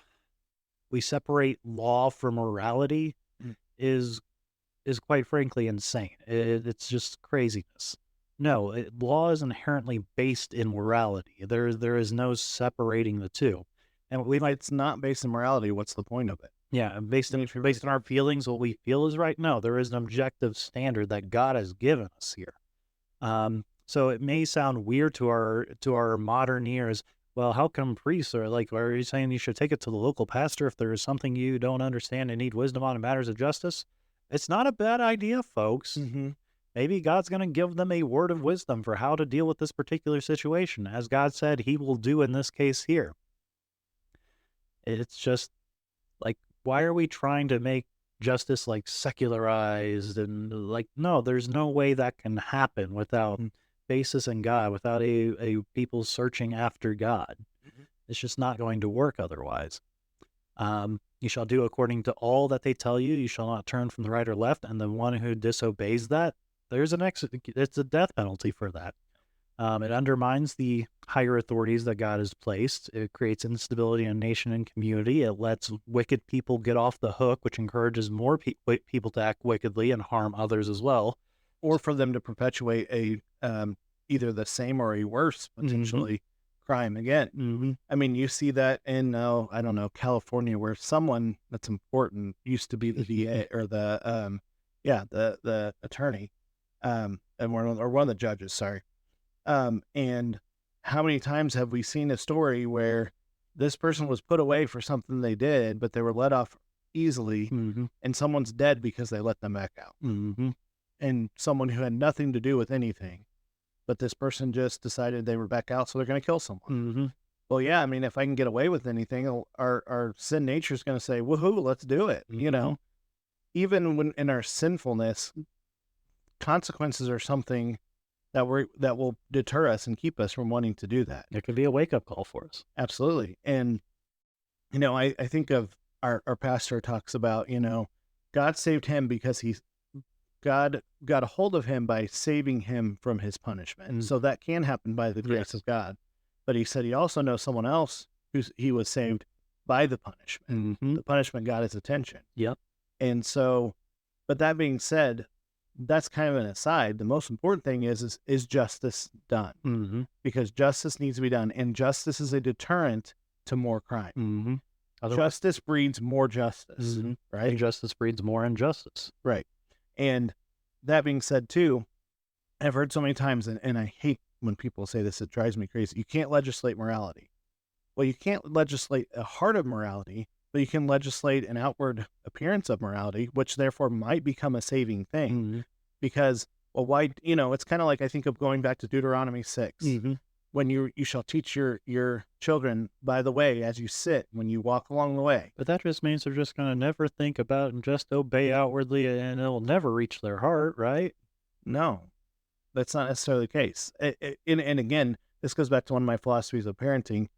we separate law from morality is quite frankly insane. It's just craziness. No, law is inherently based in morality. There is no separating the two. And It's not based in morality. What's the point of it? Yeah, based on our feelings, what we feel is right. No, there is an objective standard that God has given us here. So it may sound weird to our modern ears. Well, how come priests are like? Are you saying you should take it to the local pastor if there is something you don't understand and need wisdom on in matters of justice? It's not a bad idea, folks. Maybe God's going to give them a word of wisdom for how to deal with this particular situation, as God said He will do in this case here. It's just like, why are we trying to make justice like secularized and like, no, there's no way that can happen without basis in God, without a people searching after God. It's just not going to work otherwise. You shall do according to all that they tell you. You shall not turn from the right or left. And the one who disobeys that, it's a death penalty for that. It undermines the higher authorities that God has placed. It creates instability in a nation and community. It lets wicked people get off the hook, which encourages more people to act wickedly and harm others as well. Or for them to perpetuate a either the same or a worse, potentially, crime again. I mean, you see that in, I don't know, California, where someone that's important used to be the DA or the attorney, and one of the judges, sorry. And how many times have we seen a story where this person was put away for something they did, but they were let off easily, and someone's dead because they let them back out. And someone who had nothing to do with anything, but this person just decided they were back out, so they're going to kill someone. Well, yeah, I mean, if I can get away with anything, our sin nature is going to say, woohoo, let's do it. You know, even when in our sinfulness, consequences are something that will deter us and keep us from wanting to do that. It could be a wake-up call for us. Absolutely. And, you know, I think of our pastor talks about, you know, God saved him because God got a hold of him by saving him from his punishment. So that can happen by the grace of God. But he said he also knows someone else he was saved by the punishment. The punishment got his attention. And so, but that being said, that's kind of an aside. The most important thing is justice done? Because justice needs to be done, and justice is a deterrent to more crime. Justice breeds more justice, right? Injustice breeds more injustice. Right. And that being said, too, I've heard so many times, and I hate when people say this, it drives me crazy. You can't legislate morality. Well, you can't legislate a heart of morality, but you can legislate an outward appearance of morality, which therefore might become a saving thing. Because, well, why, you know, it's kind of like, I think of going back to Deuteronomy 6. When you shall teach your children by the way as you sit, when you walk along the way. But that just means they're just going to never think about and just obey outwardly, and it'll never reach their heart, right? No, that's not necessarily the case. And again, this goes back to one of my philosophies of parenting,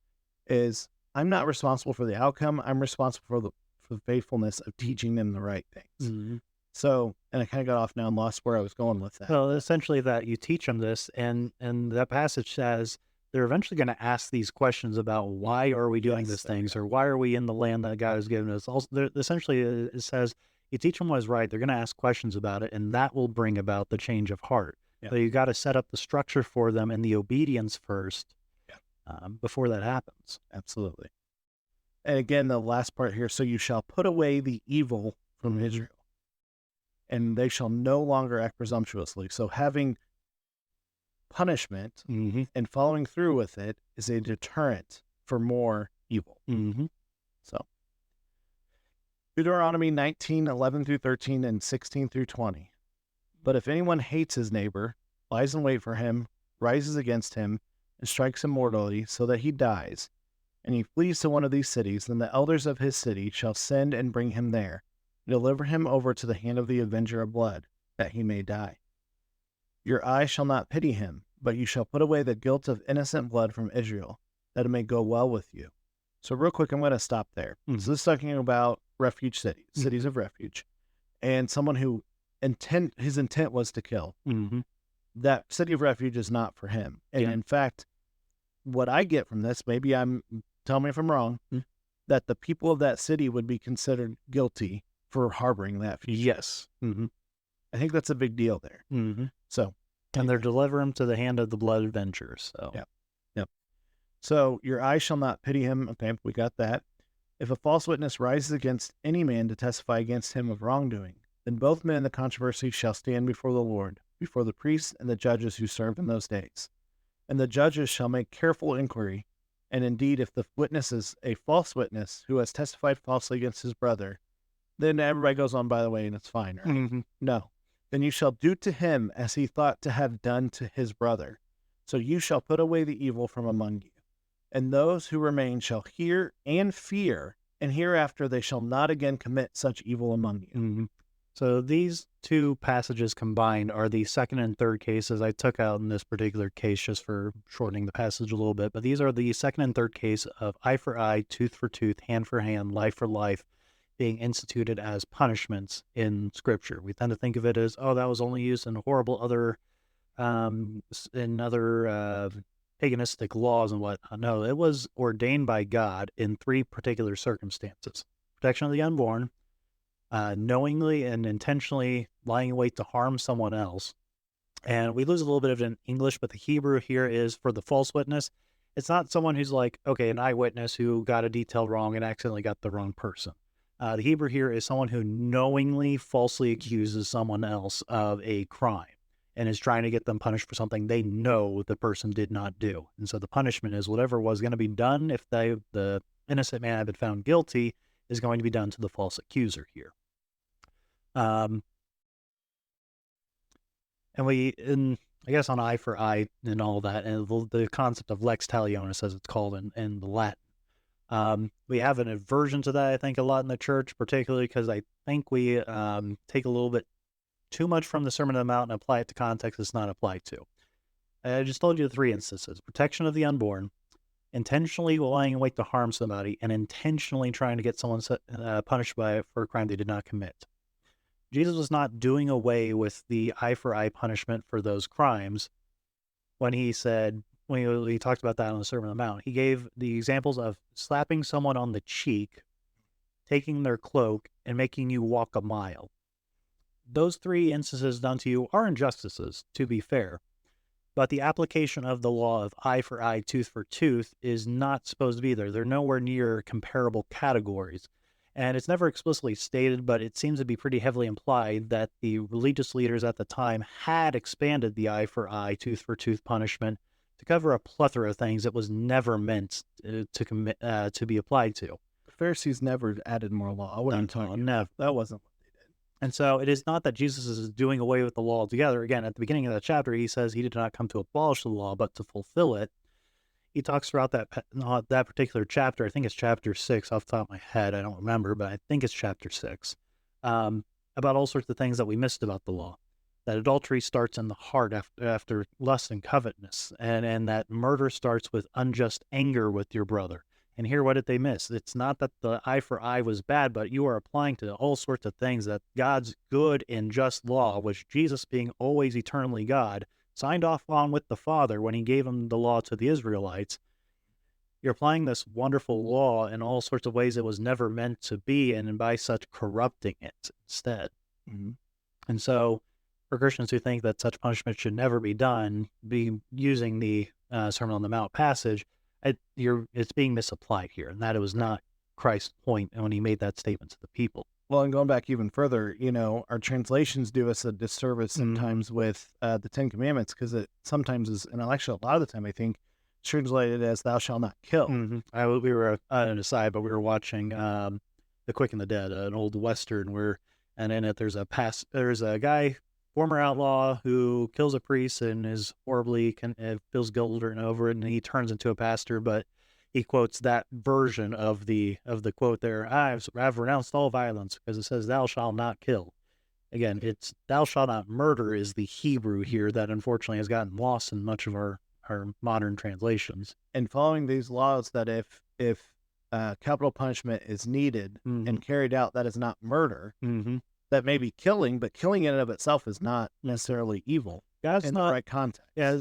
is I'm not responsible for the outcome. I'm responsible for the faithfulness of teaching them the right things. So, and I kind of got off now and lost where I was going with that. Well, essentially that you teach them this, and that passage says they're eventually going to ask these questions about why are we doing these things, or why are we in the land that God has given us. Also, essentially, it says you teach them what is right. They're going to ask questions about it, and that will bring about the change of heart. So you got to set up the structure for them and the obedience first before that happens. Absolutely. And again, the last part here, so you shall put away the evil from Israel, and they shall no longer act presumptuously. So having punishment and following through with it is a deterrent for more evil. So Deuteronomy 19:11 through 13 and 16 through 20. But if anyone hates his neighbor, lies in wait for him, rises against him, and strikes him mortally, so that he dies, and he flees to one of these cities, then the elders of his city shall send and bring him there, and deliver him over to the hand of the avenger of blood, that he may die. Your eye shall not pity him, but you shall put away the guilt of innocent blood from Israel, that it may go well with you. So real quick, I'm going to stop there. So this is talking about refuge cities of refuge, and someone who his intent was to kill, that city of refuge is not for him. And in fact, what I get from this, tell me if I'm wrong, that the people of that city would be considered guilty for harboring that fugitive. Yes. I think that's a big deal there. So, and they're delivering him to the hand of the blood avengers. So, yep. So your eye shall not pity him. Okay, we got that. If a false witness rises against any man to testify against him of wrongdoing, then both men in the controversy shall stand before the Lord, before the priests and the judges who serve in those days. And the judges shall make careful inquiry. And indeed, if the witness is a false witness who has testified falsely against his brother, then everybody goes on by the way and it's fine, right? No. Then you shall do to him as he thought to have done to his brother. So you shall put away the evil from among you. And those who remain shall hear and fear, and hereafter they shall not again commit such evil among you. So these two passages combined are the second and third cases I took out in this particular case just for shortening the passage a little bit. But these are the second and third case of eye for eye, tooth for tooth, hand for hand, life for life being instituted as punishments in Scripture. We tend to think of it as, that was only used in horrible other paganistic laws and whatnot. No, it was ordained by God in three particular circumstances: protection of the unborn, knowingly and intentionally lying in wait to harm someone else. And we lose a little bit of it in English, but the Hebrew here is for the false witness. It's not someone who's like, an eyewitness who got a detail wrong and accidentally got the wrong person. The Hebrew here is someone who knowingly falsely accuses someone else of a crime and is trying to get them punished for something they know the person did not do. And so the punishment is whatever was going to be done if the innocent man had been found guilty is going to be done to the false accuser here. And I guess on eye for eye and all that, and the concept of lex talionis, as it's called in the Latin. We have an aversion to that, I think, a lot in the church, particularly because I think we take a little bit too much from the Sermon on the Mount and apply it to context it's not applied to. I just told you the three instances: protection of the unborn, intentionally lying in wait to harm somebody, and intentionally trying to get someone punished for a crime they did not commit. Jesus was not doing away with the eye for eye punishment for those crimes when he talked about that on the Sermon on the Mount. He gave the examples of slapping someone on the cheek, taking their cloak, and making you walk a mile. Those three instances done to you are injustices, to be fair, but the application of the law of eye for eye, tooth for tooth is not supposed to be there. They're nowhere near comparable categories. And it's never explicitly stated, but it seems to be pretty heavily implied that the religious leaders at the time had expanded the eye for eye, tooth for tooth punishment to cover a plethora of things it was never meant to be applied to. The Pharisees never added more law. I wouldn't tell you. Never. That wasn't what they did. And so it is not that Jesus is doing away with the law altogether. Again, at the beginning of that chapter, he says he did not come to abolish the law, but to fulfill it. He talks throughout that particular chapter, I think it's chapter 6 off the top of my head, I don't remember, but I think it's chapter 6, about all sorts of things that we missed about the law. That adultery starts in the heart after lust and covetousness, and that murder starts with unjust anger with your brother. And here, what did they miss? It's not that the eye for eye was bad, but you are applying to all sorts of things that God's good and just law, which Jesus, being always eternally God, signed off on with the Father when he gave him the law to the Israelites. You're applying this wonderful law in all sorts of ways it was never meant to be, and by such corrupting it instead. And so for Christians who think that such punishment should never be done, using the Sermon on the Mount passage, it's being misapplied here, and that it was not Christ's point when he made that statement to the people. Well, and going back even further, our translations do us a disservice sometimes with the Ten Commandments, because it sometimes is, and actually a lot of the time I think, translated as "Thou shalt not kill." We were an aside, but we were watching The Quick and the Dead, an old western and in it there's a guy, former outlaw, who kills a priest and is horribly feels guilt over it, and he turns into a pastor, but he quotes that version of the quote there. I've renounced all violence, because it says, "Thou shalt not kill." Again, it's "Thou shalt not murder" is the Hebrew here that unfortunately has gotten lost in much of our modern translations. And following these laws, that if capital punishment is needed Mhm. and carried out, that is not murder. Mm-hmm. That may be killing, but killing in and of itself is not necessarily evil God's in the not. right context. Yeah,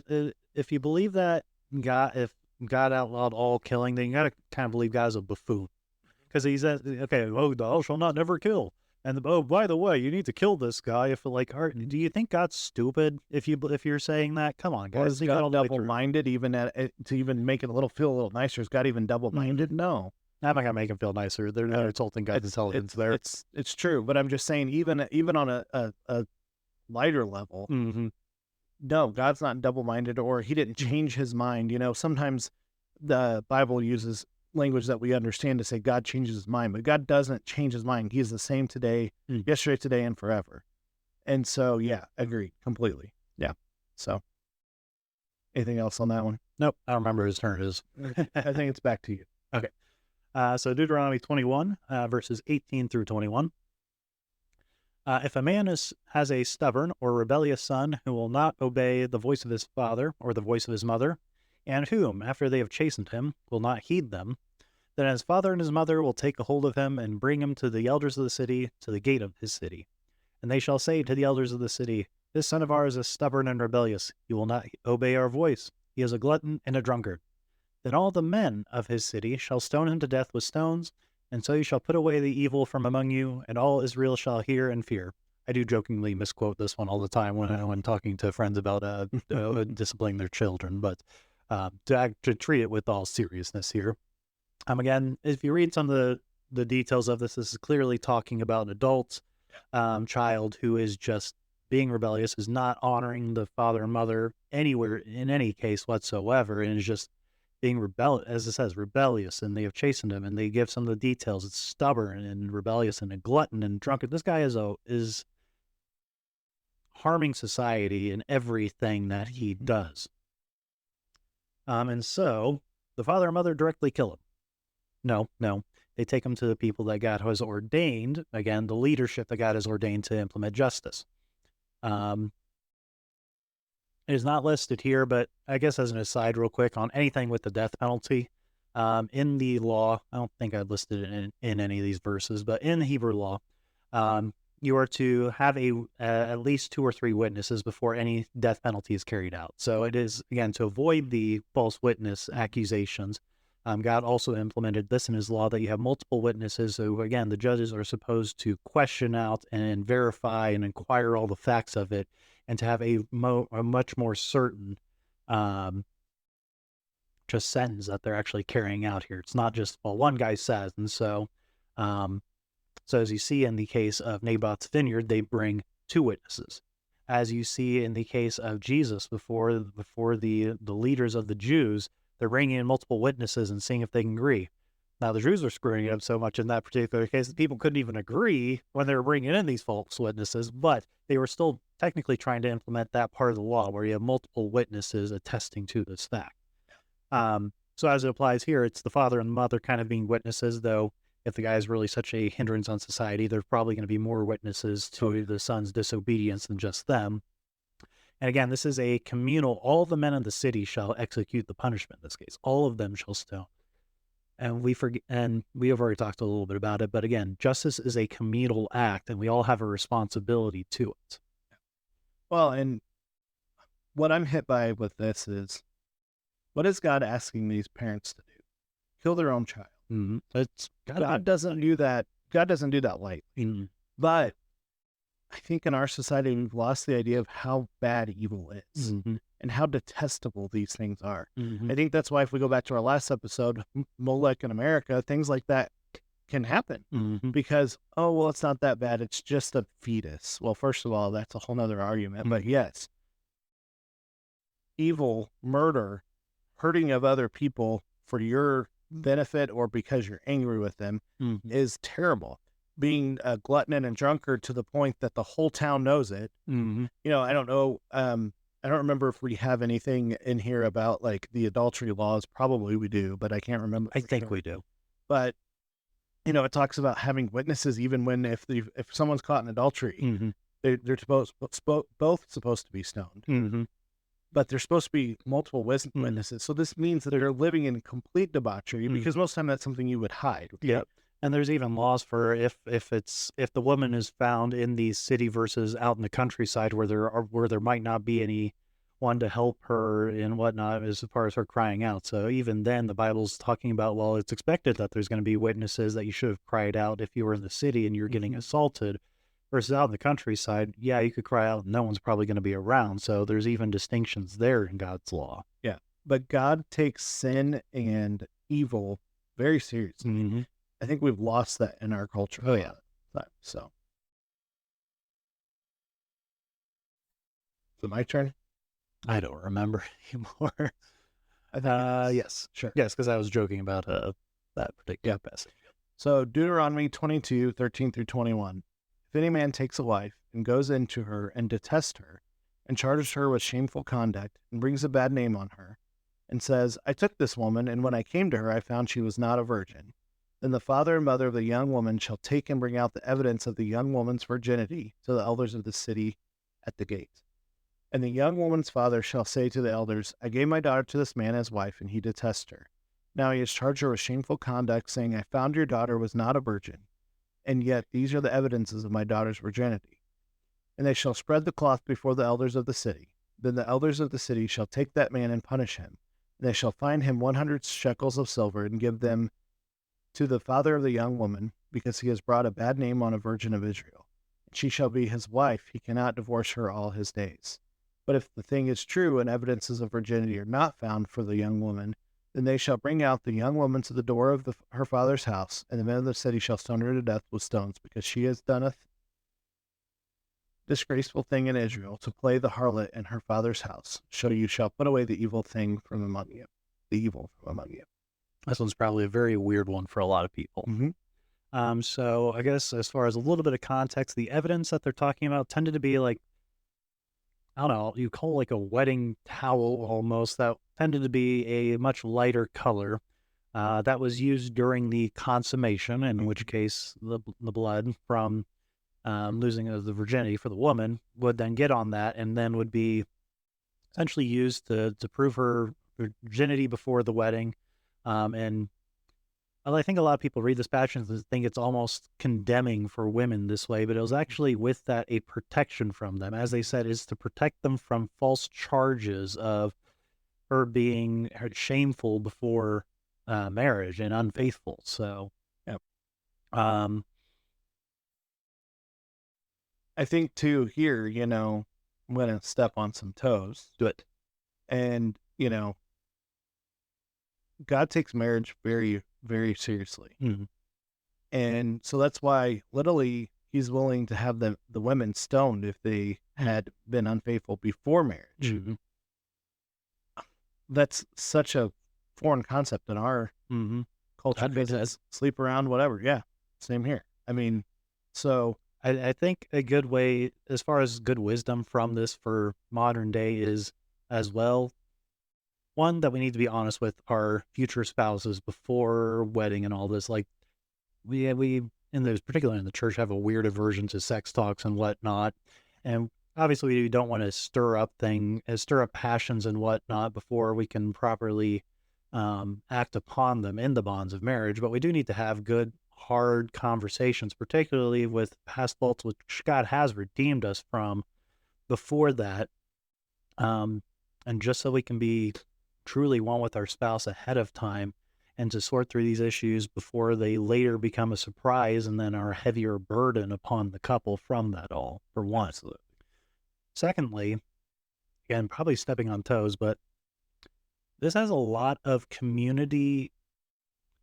if you believe that if God outlawed all killing, then you got to kind of believe God's a buffoon, because he says, okay, oh, thou shalt not never kill, and oh, by the way, you need to kill this guy. If like, do you think God's stupid if you're saying that? Come on, Or guys, is think all God the way through. double-minded, even to even make it feel a little nicer? Is God even double-minded? No. I'm not gonna make him feel nicer. They're not insulting God's intelligence there. It's true, but I'm just saying, even on a lighter level, Mm-hmm. no, God's not double-minded, or he didn't change his mind. Sometimes the Bible uses language that we understand to say God changes his mind, but God doesn't change his mind. He is the same today, yesterday, today, and forever. And so, yeah, agree completely. Yeah. So, anything else on that one? Nope, I don't remember whose turn it is. I think it's back to you. Okay. So Deuteronomy 21, verses 18 through 21. If a man has a stubborn or rebellious son who will not obey the voice of his father or the voice of his mother, and whom, after they have chastened him, will not heed them, then his father and his mother will take a hold of him and bring him to the elders of the city, to the gate of his city. And they shall say to the elders of the city, This son of ours is stubborn and rebellious. He will not obey our voice. He is a glutton and a drunkard. Then all the men of his city shall stone him to death with stones, and so you shall put away the evil from among you, and all Israel shall hear and fear. I do jokingly misquote this one all the time when talking to friends about disciplining their children, but to treat it with all seriousness here. Again, if you read some of the details of this is clearly talking about an adult child who is just being rebellious, is not honoring the father and mother anywhere in any case whatsoever, and is just being rebellious, as it says, rebellious, and they have chastened him, and they give some of the details. It's stubborn and rebellious and a glutton and drunkard. This guy is harming society in everything that he does. And so the father and mother directly kill him. No. They take him to the people that God has ordained, again, the leadership that God has ordained to implement justice. It is not listed here, but I guess as an aside real quick on anything with the death penalty, in the law, I don't think I listed it in any of these verses, but in Hebrew law, you are to have at least 2 or 3 witnesses before any death penalty is carried out. So it is, again, to avoid the false witness accusations. God also implemented this in his law, that you have multiple witnesses. So again, the judges are supposed to question out and verify and inquire all the facts of it, and to have a much more certain just sentence that they're actually carrying out here. It's not just, well, one guy says. And so as you see in the case of Naboth's vineyard, they bring 2 witnesses. As you see in the case of Jesus before the leaders of the Jews, they're bringing in multiple witnesses and seeing if they can agree. Now, the Jews are screwing it up so much in that particular case that people couldn't even agree when they were bringing in these false witnesses, but they were still technically trying to implement that part of the law where you have multiple witnesses attesting to this fact. So as it applies here, it's the father and the mother kind of being witnesses, though if the guy is really such a hindrance on society, there's probably going to be more witnesses to the son's disobedience than just them. And again, this is a communal, all the men in the city shall execute the punishment in this case. All of them shall stone. And we have already talked a little bit about it, but again, justice is a communal act, and we all have a responsibility to it. Well, and what I'm hit by with this is, what is God asking these parents to do? Kill their own child. Mm-hmm. God doesn't do that. God doesn't do that lightly. Mm-hmm. But I think in our society, we've lost the idea of how bad evil is, mm-hmm. and how detestable these things are. Mm-hmm. I think that's why, if we go back to our last episode, Molech in America, things like that can happen, mm-hmm. because, oh, well, it's not that bad. It's just a fetus. Well, first of all, that's a whole nother argument. Mm-hmm. But yes, evil, murder, hurting of other people for your benefit or because you're angry with them mm-hmm. is terrible. Being a glutton and a drunkard to the point that the whole town knows it. Mm-hmm. I don't know. I don't remember if we have anything in here about like the adultery laws. Probably we do, but I can't remember. I think we do. But it talks about having witnesses, even when if someone's caught in adultery, mm-hmm. they're both supposed to be stoned. Mm-hmm. but there's supposed to be multiple witnesses. So this means that they're living in complete debauchery because most of the time that's something you would hide. Yep. And there's even laws for if the woman is found in the city versus out in the countryside where there might not be anyone to help her and whatnot as far as her crying out. So even then, the Bible's talking about, well, it's expected that there's going to be witnesses, that you should have cried out if you were in the city and you're getting assaulted. Versus out in the countryside, yeah, you could cry out, no one's probably going to be around. So there's even distinctions there in God's law. Yeah, but God takes sin and evil very seriously. Mm-hmm. I think we've lost that in our culture. Oh, yeah. So. Is it my turn? I don't remember anymore. Yes. Sure. Yes, because I was joking about that particular passage. So Deuteronomy 22, 13 through 21. If any man takes a wife and goes into her and detests her and charges her with shameful conduct and brings a bad name on her and says, I took this woman, and when I came to her, I found she was not a virgin, then the father and mother of the young woman shall take and bring out the evidence of the young woman's virginity to the elders of the city at the gate. And the young woman's father shall say to the elders, I gave my daughter to this man as wife, and he detests her. Now he has charged her with shameful conduct, saying, I found your daughter was not a virgin, and yet these are the evidences of my daughter's virginity. And they shall spread the cloth before the elders of the city. Then the elders of the city shall take that man and punish him. And they shall fine him 100 shekels of silver, and give them to the father of the young woman, because he has brought a bad name on a virgin of Israel. And she shall be his wife. He cannot divorce her all his days. But if the thing is true, and evidences of virginity are not found for the young woman, then they shall bring out the young woman to the door of her father's house, and the men of the city shall stone her to death with stones, because she has done a disgraceful thing in Israel, to play the harlot in her father's house. So you shall put away the evil thing from among you. The evil from among you. This one's probably a very weird one for a lot of people. Mm-hmm. So I guess as far as a little bit of context, the evidence that they're talking about tended to be like, I don't know, you call like a wedding towel almost, that tended to be a much lighter color. That was used during the consummation, in which case the blood from losing of the virginity for the woman would then get on that and then would be essentially used to prove her virginity before the wedding. And I think a lot of people read this passage and think it's almost condemning for women this way, but it was actually with that a protection from them. As they said, is to protect them from false charges of her being shameful before marriage and unfaithful. So, yeah. Um, I think too here, I'm going to step on some toes. Do it. And, God takes marriage very, very seriously. Mm-hmm. And so that's why literally he's willing to have the women stoned if they had been unfaithful before marriage. Mm-hmm. That's such a foreign concept in our culture. Because sleep around, whatever. Yeah, same here. I mean, so I think a good way, as far as good wisdom from this for modern day, is as well, one, that we need to be honest with our future spouses before wedding and all this. Like we in those, particularly in the church, have a weird aversion to sex talks and whatnot. And obviously we don't want to stir up passions and whatnot before we can properly act upon them in the bonds of marriage. But we do need to have good, hard conversations, particularly with past faults, which God has redeemed us from before that. And just so we can be truly one with our spouse ahead of time, and to sort through these issues before they later become a surprise and then are a heavier burden upon the couple from that all, for one. Absolutely. Secondly, again, probably stepping on toes, but this has a lot of community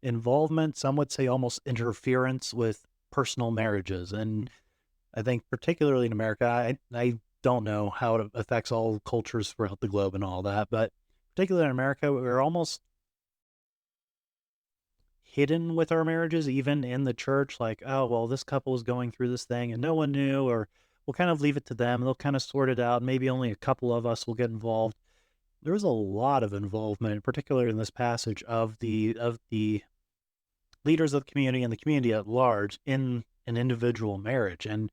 involvement. Some would say almost interference with personal marriages. And I think particularly in America, I don't know how it affects all cultures throughout the globe and all that, but particularly in America, we're almost hidden with our marriages, even in the church. Like, oh, well, this couple is going through this thing and no one knew, or we'll kind of leave it to them. They'll kind of sort it out. Maybe only a couple of us will get involved. There's a lot of involvement, particularly in this passage, of the leaders of the community and the community at large in an individual marriage. And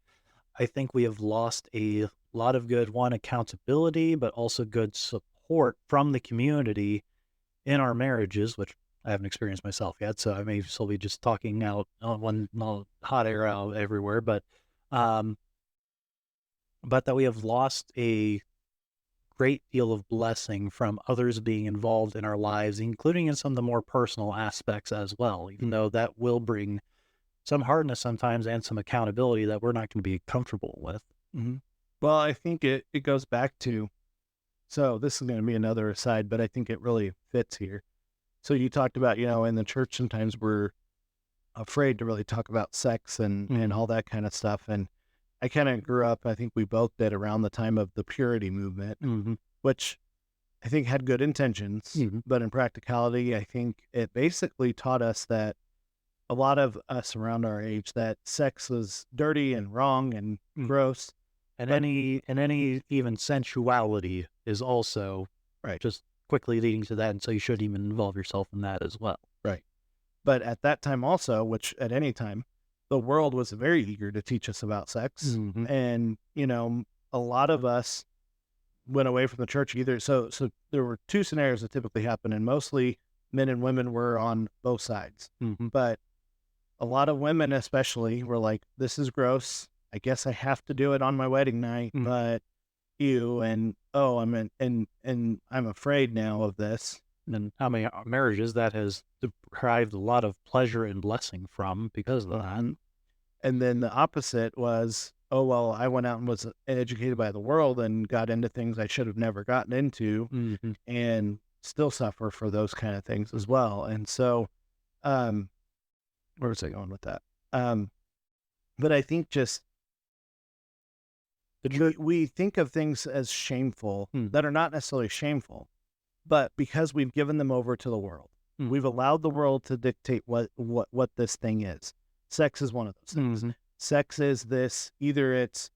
I think we have lost a lot of good, one, accountability, but also good support from the community in our marriages, which I haven't experienced myself yet, so I may still be just talking out on one hot air out everywhere, um, but that we have lost a great deal of blessing from others being involved in our lives, including in some of the more personal aspects as well, even though that will bring some hardness sometimes and some accountability that we're not going to be comfortable with. Mm-hmm. Well, I think it goes back to, so this is going to be another aside, but I think it really fits here. So you talked about, in the church, sometimes we're afraid to really talk about sex and all that kind of stuff. And I kind of grew up, I think we both did, around the time of the purity movement, which I think had good intentions, but in practicality, I think it basically taught us that a lot of us around our age, that sex was dirty and wrong and gross. And any even sensuality is also right, just quickly leading to that, and so you shouldn't even involve yourself in that as well. Right. But at that time also, which at any time, the world was very eager to teach us about sex. And, a lot of us went away from the church either. So there were two scenarios that typically happen, and mostly men and women were on both sides. But a lot of women especially were like, this is gross. I guess I have to do it on my wedding night, but and I'm afraid now of this. And how many marriages that has deprived a lot of pleasure and blessing from because of that. And then the opposite was, oh, well, I went out and was educated by the world and got into things I should have never gotten into, and still suffer for those kind of things as well. And so, where was I going with that? But I think just we think of things as shameful that are not necessarily shameful, but because we've given them over to the world, we've allowed the world to dictate what this thing is. Sex is one of those things. Sex is this, either it's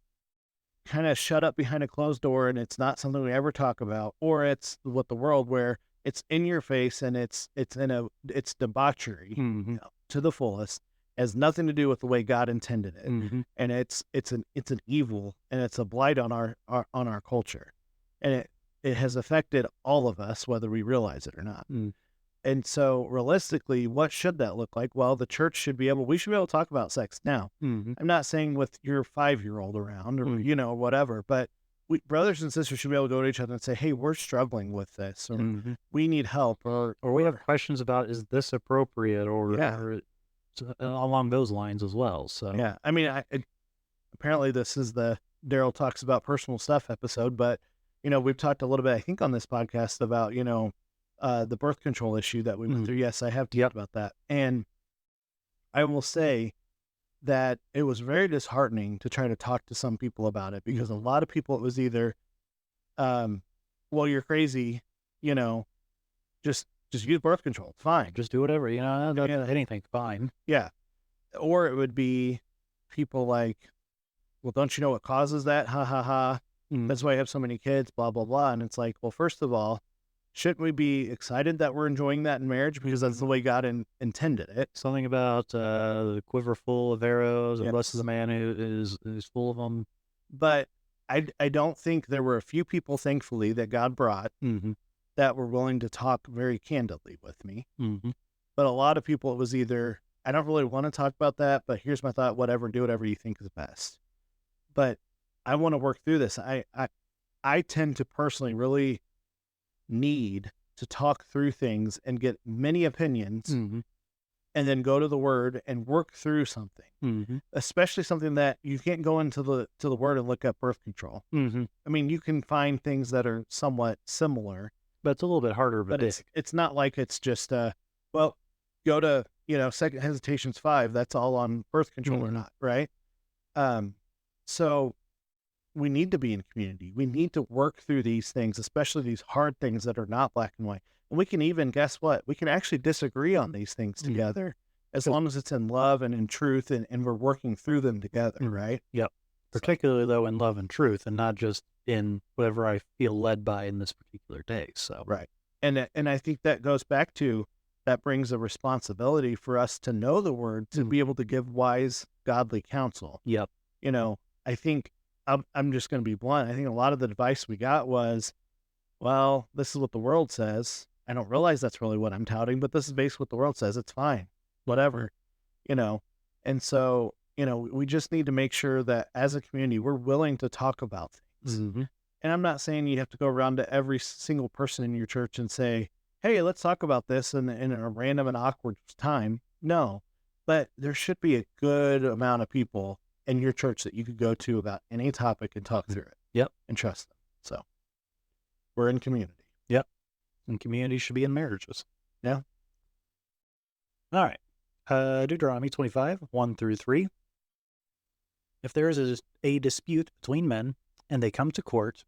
kind of shut up behind a closed door and it's not something we ever talk about, or it's what the world where it's in your face and it's debauchery to the fullest. It has nothing to do with the way God intended it, and it's an evil, and it's a blight on our culture, and it has affected all of us whether we realize it or not. And so realistically, what should that look like? Well, the church should be able to talk about sex now. I'm not saying with your 5-year-old around or whatever, but brothers and sisters should be able to go to each other and say, hey, we're struggling with this, or we need help, or we have questions about, is this appropriate, or along those lines as well. So yeah, I mean, apparently this is the Daryl talks about personal stuff episode, but we've talked a little bit, I think, on this podcast about the birth control issue that we went through. Yes, I have talked about that, and I will say that it was very disheartening to try to talk to some people about it, because a lot of people, it was either, well, you're crazy, just use birth control. Fine. Just do whatever, anything, fine. Yeah. Or it would be people like, well, don't you know what causes that? Ha, ha, ha. That's why I have so many kids, blah, blah, blah. And it's like, well, first of all, shouldn't we be excited that we're enjoying that in marriage? Because that's the way God intended it. Something about the quiver full of arrows, and blesses the man who is full of them. But I don't think there were a few people, thankfully, that God brought that were willing to talk very candidly with me. But a lot of people, it was either, I don't really want to talk about that, but here's my thought, whatever, do whatever you think is best. But I want to work through this. I tend to personally really need to talk through things and get many opinions and then go to the Word and work through something, especially something that you can't go into the Word and look up birth control. I mean, you can find things that are somewhat similar, but it's a little bit harder. But it's not like it's just well, go to Second Hesitations 5. That's all on birth control or not, right? So we need to be in community. We need to work through these things, especially these hard things that are not black and white. And we can even, guess what? We can actually disagree on these things together, as long as it's in love and in truth, and we're working through them together, right? Yep. Particularly, though, in love and truth, and not just in whatever I feel led by in this particular day. So right. And I think that goes back to, that brings a responsibility for us to know the Word, to be able to give wise, godly counsel. Yep. I think I'm just going to be blunt. I think a lot of the advice we got was, well, this is what the world says. I don't realize that's really what I'm touting, but this is basically what the world says. It's fine, whatever, you know. And so, we just need to make sure that as a community, we're willing to talk about things. Mm-hmm. And I'm not saying you have to go around to every single person in your church and say, hey, let's talk about this in a random and awkward time. No, but there should be a good amount of people in your church that you could go to about any topic and talk through it. Yep. And trust them. So we're in community. Yep. And community should be in marriages. Yeah. All right. Deuteronomy 25, 1-3. If there is a dispute between men, and they come to court,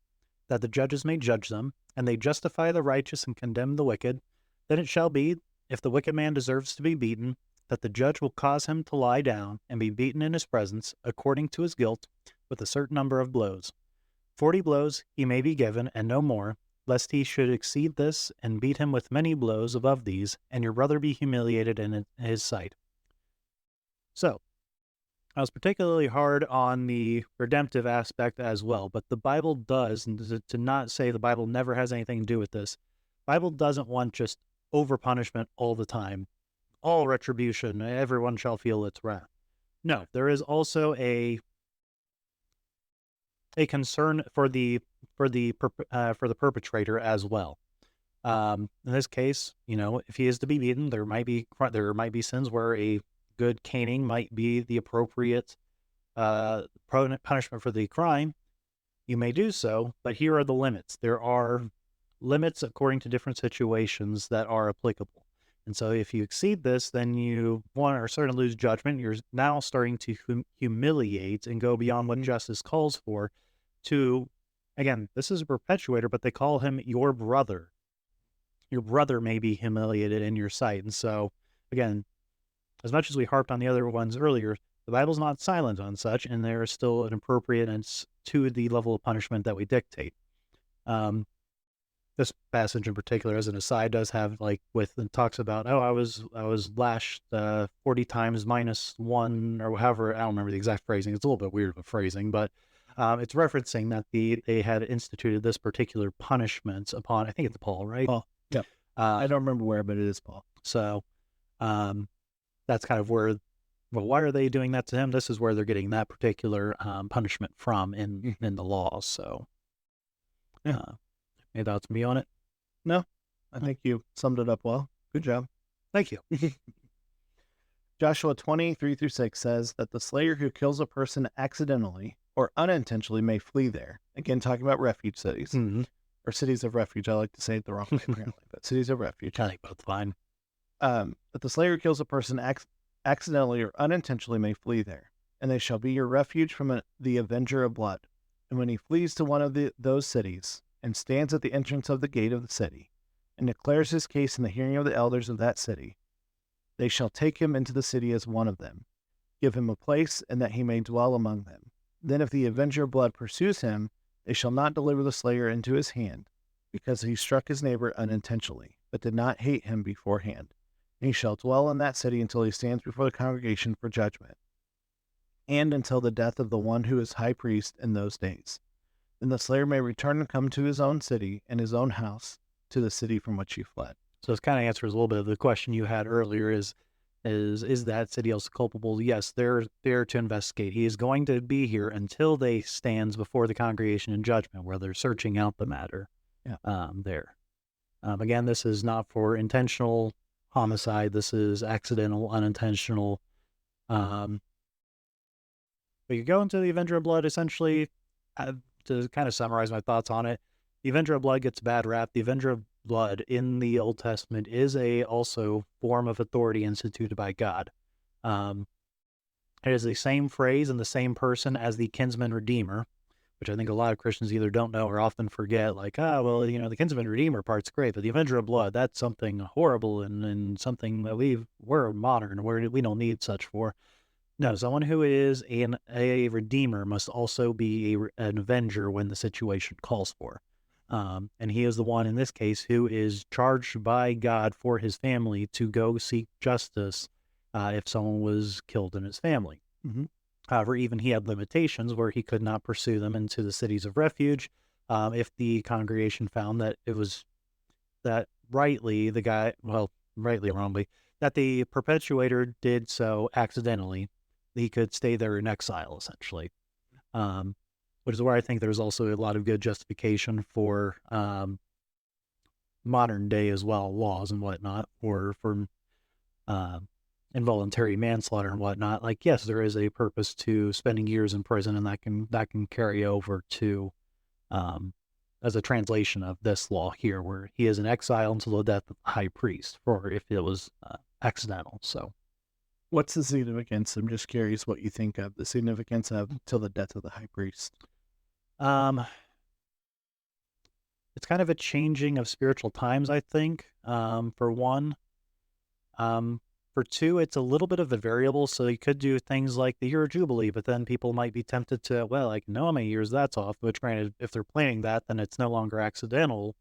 that the judges may judge them, and they justify the righteous and condemn the wicked, then it shall be, if the wicked man deserves to be beaten, that the judge will cause him to lie down and be beaten in his presence, according to his guilt, with a certain number of blows. 40 blows he may be given, and no more, lest he should exceed this, and beat him with many blows above these, and your brother be humiliated in his sight. So, I was particularly hard on the redemptive aspect as well, but the Bible does, and to not say the Bible never has anything to do with this, Bible doesn't want just over punishment all the time, all retribution, everyone shall feel its wrath. No, there is also a concern for the perpetrator as well. In this case, if he is to be beaten, there might be sins where a good caning might be the appropriate punishment for the crime. You may do so, but here are the limits. There are limits according to different situations that are applicable. And so if you exceed this, then you are starting to lose judgment. You're now starting to humiliate and go beyond what justice calls for to, again, this is a perpetuator, but they call him your brother. Your brother may be humiliated in your sight. And so, again, as much as we harped on the other ones earlier, the Bible's not silent on such, and there is still an appropriateness to the level of punishment that we dictate. This passage in particular, as an aside, does have it talks about, I was lashed 40 times minus one, or however, I don't remember the exact phrasing. It's a little bit weird of a phrasing, but it's referencing that they had instituted this particular punishment upon, I think it's Paul, right? Paul. Yep. I don't remember where, but it is Paul. So, that's kind of where, why are they doing that to him? This is where they're getting that particular punishment from in the law. So, yeah. Any thoughts from me on it? No, I think you summed it up well. Good job. Thank you. Joshua 20:3-6 says that the slayer who kills a person accidentally or unintentionally may flee there. Again, talking about refuge cities. Mm-hmm. Or cities of refuge. I like to say it the wrong way, apparently, but cities of refuge. I think both fine. But the slayer who kills a person accidentally or unintentionally may flee there, and they shall be your refuge from the avenger of blood. And when he flees to one of those cities, and stands at the entrance of the gate of the city, and declares his case in the hearing of the elders of that city, they shall take him into the city as one of them, give him a place, and that he may dwell among them. Then if the avenger of blood pursues him, they shall not deliver the slayer into his hand, because he struck his neighbor unintentionally, but did not hate him beforehand. And he shall dwell in that city until he stands before the congregation for judgment, and until the death of the one who is high priest in those days. Then the slayer may return and come to his own city and his own house, to the city from which he fled. So this kind of answers a little bit of the question you had earlier, is that city also culpable? Yes, they're there to investigate. He is going to be here until they stands before the congregation in judgment, where they're searching out the matter. Yeah. There. Again, this is not for intentional homicide. This is accidental, unintentional. But you go into the Avenger of Blood, essentially, to kind of summarize my thoughts on it, the Avenger of Blood gets a bad rap. The Avenger of Blood in the Old Testament is a also form of authority instituted by God. It is the same phrase and the same person as the kinsman redeemer, which I think a lot of Christians either don't know or often forget. The kinsman redeemer part's great, but the Avenger of Blood, that's something horrible and something that we're modern, we don't need such for. No, someone who is a redeemer must also be an avenger when the situation calls for. And he is the one in this case who is charged by God for his family to go seek justice if someone was killed in his family. Mm-hmm. However, even he had limitations where he could not pursue them into the cities of refuge if the congregation found that it was that rightly the guy, well, rightly or wrongly, that the perpetuator did so accidentally. He could stay there in exile, essentially, which is where I think there's also a lot of good justification for modern day as well laws and whatnot, or for involuntary manslaughter and whatnot. Like, yes, there is a purpose to spending years in prison, and that can carry over to as a translation of this law here, where he is in exile until the death of the high priest, for if it was accidental. So, what's the significance? I'm just curious what you think of the significance of till the death of the high priest. It's kind of a changing of spiritual times, I think. For one, for two, it's a little bit of a variable. So you could do things like the year of Jubilee, but then people might be tempted to, well, I can know how many years that's off. Which, granted, if they're planning that, then it's no longer accidental.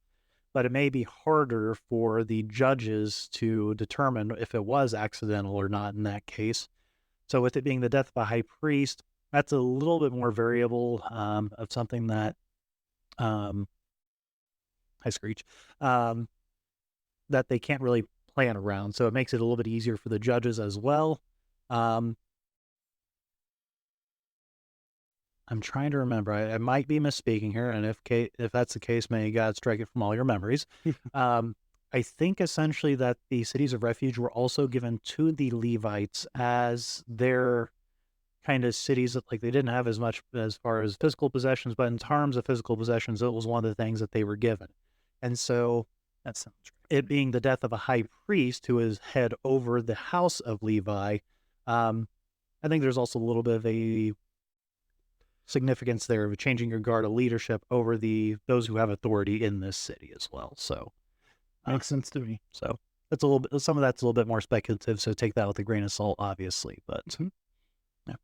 But it may be harder for the judges to determine if it was accidental or not in that case. So with it being the death of a high priest, that's a little bit more variable of something that, hi Screech, that they can't really plan around. So it makes it a little bit easier for the judges as well. I'm trying to remember. I might be misspeaking here, and if that's the case, may God strike it from all your memories. I think essentially that the cities of refuge were also given to the Levites as their kind of cities that, like, they didn't have as much as far as physical possessions, but in terms of physical possessions, it was one of the things that they were given. And so That sounds it being the death of a high priest who is head over the house of Levi, I think there's also a little bit of a significance there of changing your guard of leadership over those who have authority in this city as well. So makes sense to me. So that's a little bit, some of that's a little bit more speculative. So take that with a grain of salt, obviously. But yeah,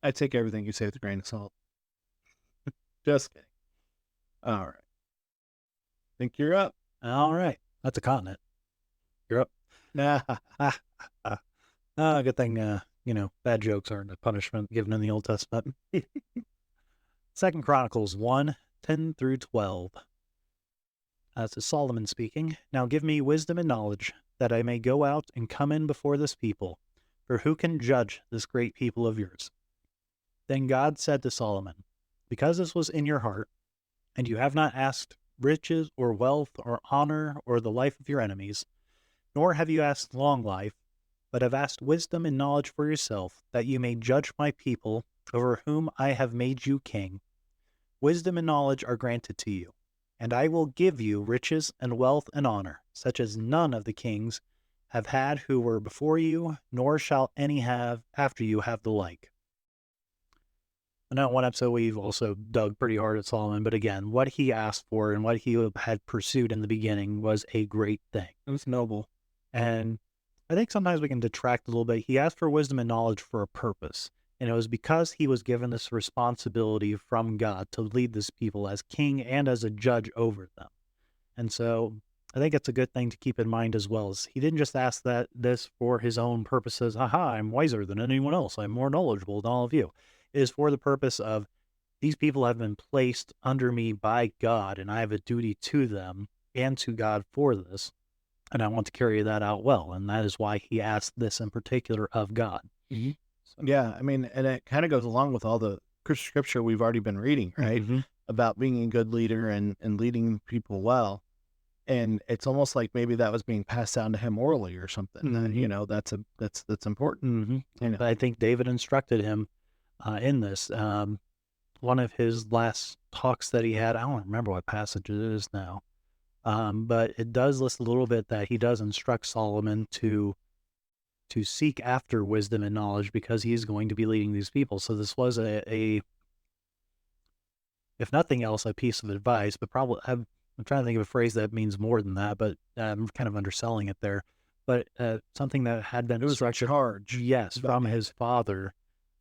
I take everything you say with a grain of salt. Just kidding. All right. Think you're up. All right. That's a continent. You're up. Nah. Good thing, bad jokes aren't a punishment given in the Old Testament. 2 Chronicles 1:10-12. This is Solomon speaking. Now give me wisdom and knowledge, that I may go out and come in before this people. For who can judge this great people of yours? Then God said to Solomon, because this was in your heart, and you have not asked riches or wealth or honor or the life of your enemies, nor have you asked long life, but have asked wisdom and knowledge for yourself, that you may judge my people, over whom I have made you king. Wisdom and knowledge are granted to you, and I will give you riches and wealth and honor, such as none of the kings have had who were before you, nor shall any have after you have the like. I know in one episode we've also dug pretty hard at Solomon, but again, what he asked for and what he had pursued in the beginning was a great thing. It was noble. And I think sometimes we can detract a little bit. He asked for wisdom and knowledge for a purpose. And it was because he was given this responsibility from God to lead this people as king and as a judge over them. And so I think it's a good thing to keep in mind as well. As he didn't just ask this for his own purposes. Aha, I'm wiser than anyone else. I'm more knowledgeable than all of you. It is for the purpose of these people have been placed under me by God, and I have a duty to them and to God for this. And I want to carry that out well. And that is why he asked this in particular of God. Mm-hmm. So. Yeah, I mean, and it kind of goes along with all the scripture we've already been reading, right? Mm-hmm. About being a good leader and leading people well. And it's almost like maybe that was being passed down to him orally or something. Mm-hmm. And, that's important. Mm-hmm. But I think David instructed him in this. One of his last talks that he had, I don't remember what passage it is now. But it does list a little bit that he does instruct Solomon to seek after wisdom and knowledge because he's going to be leading these people. So this was a if nothing else, a piece of advice, but probably I'm trying to think of a phrase that means more than that, but I'm kind of underselling it there. But something that had been instructed, charge, yes, from his father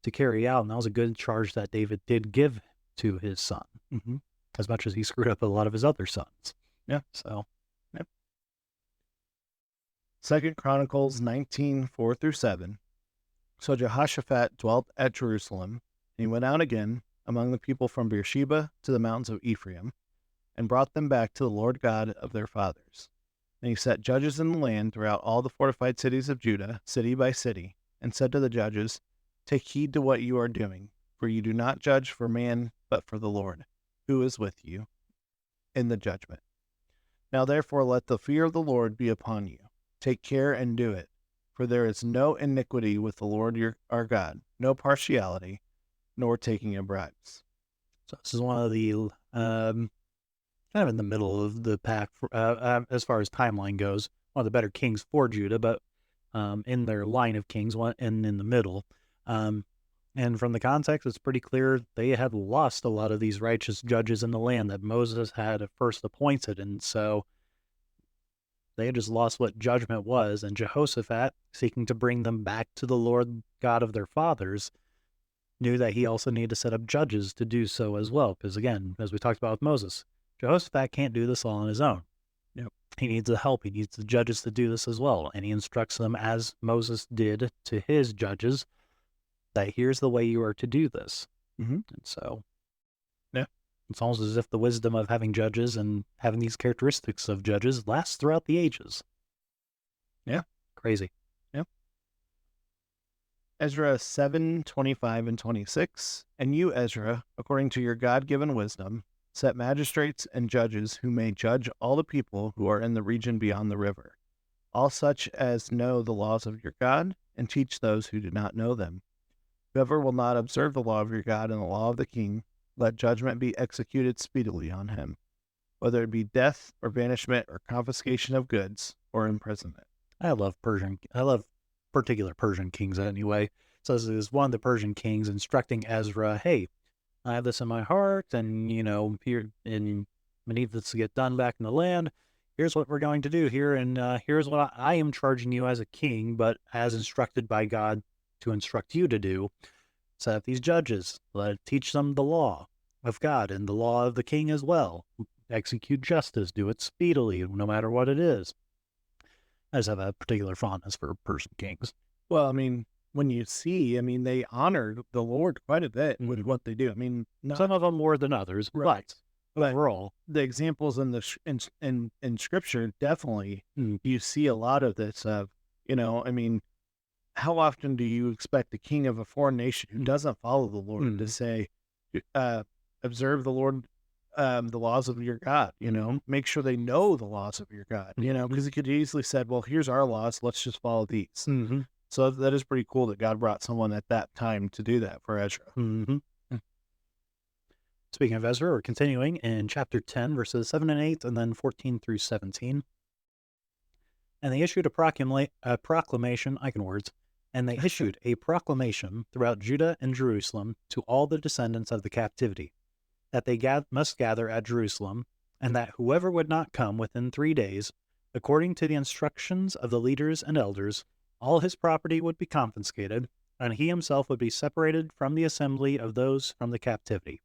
to carry out, and that was a good charge that David did give to his son, as much as he screwed up a lot of his other sons. Yeah. So, yep. 2 Chronicles 19:4-7. So Jehoshaphat dwelt at Jerusalem, and he went out again among the people from Beersheba to the mountains of Ephraim, and brought them back to the Lord God of their fathers. And he set judges in the land throughout all the fortified cities of Judah, city by city, and said to the judges, Take heed to what you are doing, for you do not judge for man, but for the Lord, who is with you in the judgment. Now therefore let the fear of the Lord be upon you. Take care and do it, for there is no iniquity with the Lord our God, no partiality, nor taking of bribes. So this is one of the kind of in the middle of the pack as far as timeline goes. One of the better kings for Judah, but in their line of kings, one and in the middle. And from the context, it's pretty clear they had lost a lot of these righteous judges in the land that Moses had at first appointed, and so they had just lost what judgment was. And Jehoshaphat, seeking to bring them back to the Lord God of their fathers, knew that he also needed to set up judges to do so as well. Because again, as we talked about with Moses, Jehoshaphat can't do this all on his own. Yep. He needs the help. He needs the judges to do this as well. And he instructs them, as Moses did to his judges, that here's the way you are to do this. Mm-hmm. And so, yeah, it's almost as if the wisdom of having judges and having these characteristics of judges lasts throughout the ages. Yeah. Crazy. Yep. Ezra 7:25 and 26. And you, Ezra, according to your God-given wisdom, set magistrates and judges who may judge all the people who are in the region beyond the river, all such as know the laws of your God, and teach those who do not know them. Whoever will not observe the law of your God and the law of the king, let judgment be executed speedily on him, whether it be death or banishment or confiscation of goods or imprisonment. I love particular Persian kings anyway. So this is one of the Persian kings instructing Ezra, hey, I have this in my heart, and, here in I need this to get done back in the land. Here's what we're going to do here, and here's what I am charging you as a king, but as instructed by God to instruct you to do. Set up these judges, teach them the law of God and the law of the king as well. Execute justice, do it speedily, no matter what it is. I just have a particular fondness for Persian kings. Well, I mean, when you see, they honored the Lord quite a bit with what they do. Some of them more than others, right. But overall, the examples in in Scripture, definitely you see a lot of this of, how often do you expect the king of a foreign nation who doesn't follow the Lord to say, observe the Lord, the laws of your God, make sure they know the laws of your God, because he could easily said, well, here's our laws, let's just follow these. Mm-hmm. So that is pretty cool that God brought someone at that time to do that for Ezra. Mm-hmm. Speaking of Ezra, we're continuing in chapter 10, verses 7 and 8, and then 14 through 17. And they issued a proclamation, and they issued a proclamation throughout Judah and Jerusalem to all the descendants of the captivity, that they must gather at Jerusalem, and that whoever would not come within 3 days, according to the instructions of the leaders and elders, all his property would be confiscated, and he himself would be separated from the assembly of those from the captivity.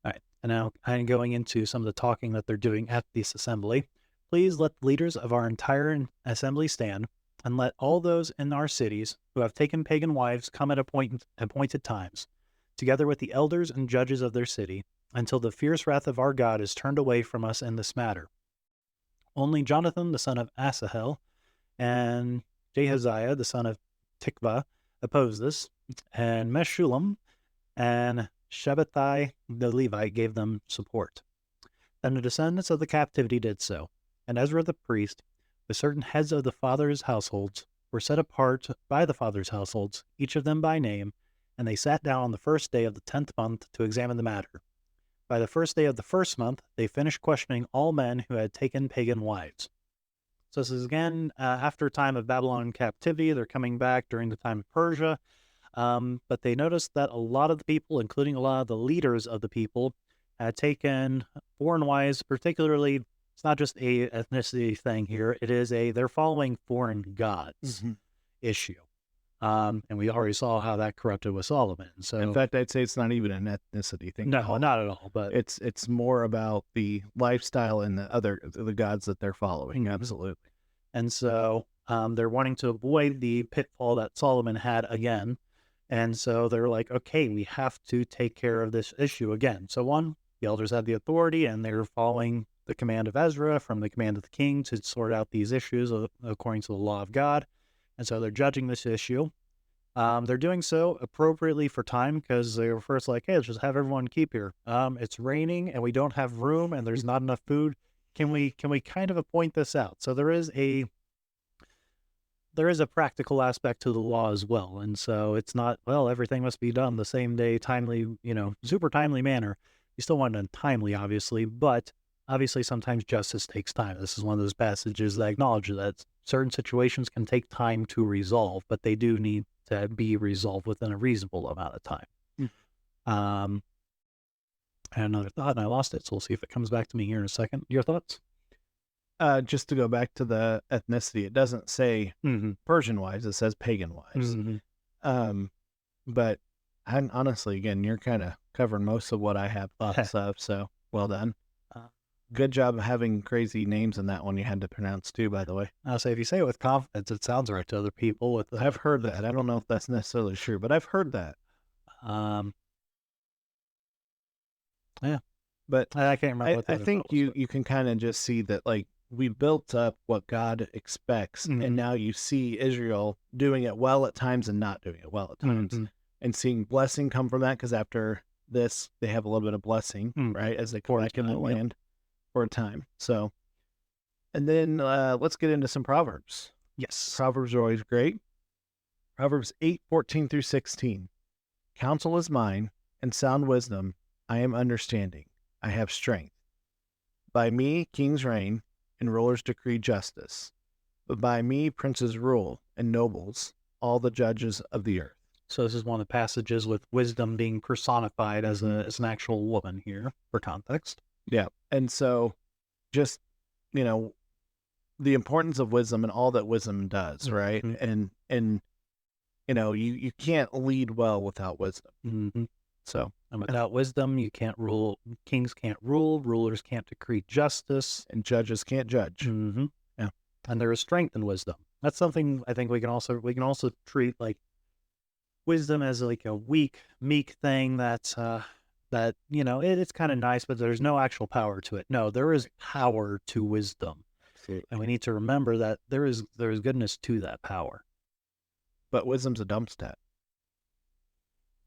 All right, and now I'm going into some of the talking that they're doing at this assembly. Please let the leaders of our entire assembly stand, and let all those in our cities who have taken pagan wives come at appointed times, together with the elders and judges of their city, until the fierce wrath of our God is turned away from us in this matter. Only Jonathan the son of Asahel and Jehaziah the son of Tikvah opposed this, and Meshullam and Shabbatai the Levite gave them support. Then the descendants of the captivity did so, and Ezra the priest, with certain heads of the fathers' households, were set apart by the fathers' households, each of them by name, and they sat down on the first day of the 10th month to examine the matter. By the first day of the first month, they finished questioning all men who had taken pagan wives. So this is again after a time of Babylon captivity. They're coming back during the time of Persia, but they noticed that a lot of the people, including a lot of the leaders of the people, had taken foreign wives. Particularly, it's not just a ethnicity thing here. It is they're following foreign gods issue. And we already saw how that corrupted with Solomon. So, in fact, I'd say it's not even an ethnicity thing. No, not at all. But it's more about the lifestyle and the gods that they're following. Absolutely. And so They're wanting to avoid the pitfall that Solomon had again. And so they're like, okay, we have to take care of this issue again. So the elders had the authority, and they're following the command of Ezra from the command of the king to sort out these issues according to the law of God. And so they're judging this issue. They're doing so appropriately for time, because they were first like, hey, let's just have everyone keep here. It's raining and we don't have room and there's not enough food. Can we kind of appoint this out? So there is a practical aspect to the law as well. And so it's not, well, everything must be done the same day, timely, super timely manner. You still want it timely, obviously, but obviously sometimes justice takes time. This is one of those passages that acknowledges that certain situations can take time to resolve, but they do need to be resolved within a reasonable amount of time. I had another thought and I lost it, so we'll see if it comes back to me here in a second. Your thoughts? Just to go back to the ethnicity, it doesn't say Persian wives; it says pagan wives. But honestly, again, you're kind of covering most of what I have thoughts of. So well done. Good job of having crazy names in that one you had to pronounce too, by the way. I'll say, if you say it with confidence, it sounds right to other people. I've heard that. I don't know if that's necessarily true, but I've heard that. Yeah. But I can't remember. I think you can kind of just see that, like, we built up what God expects, and now you see Israel doing it well at times and not doing it well at times, and seeing blessing come from that, because after this, they have a little bit of blessing, right, as they come back in the land for a time. So, and then let's get into some Proverbs. Yes. Proverbs are always great. Proverbs 8:14-16. Counsel is mine, and sound wisdom I am understanding. I have strength. By me kings reign, and rulers decree justice. But by me princes rule, and nobles, all the judges of the earth. So this is one of the passages with wisdom being personified as an actual woman here, for context. Yeah. And so just, the importance of wisdom and all that wisdom does, right? And you can't lead well without wisdom. So, and without wisdom, you can't rule. Kings can't rule. Rulers can't decree justice, and judges can't judge. Yeah, and there is strength in wisdom. That's something I think we can also treat like wisdom as like a weak, meek thing. That's it's kind of nice, but there's no actual power to it. No, there is power to wisdom, and we need to remember that there is goodness to that power. But wisdom's a dumb stat.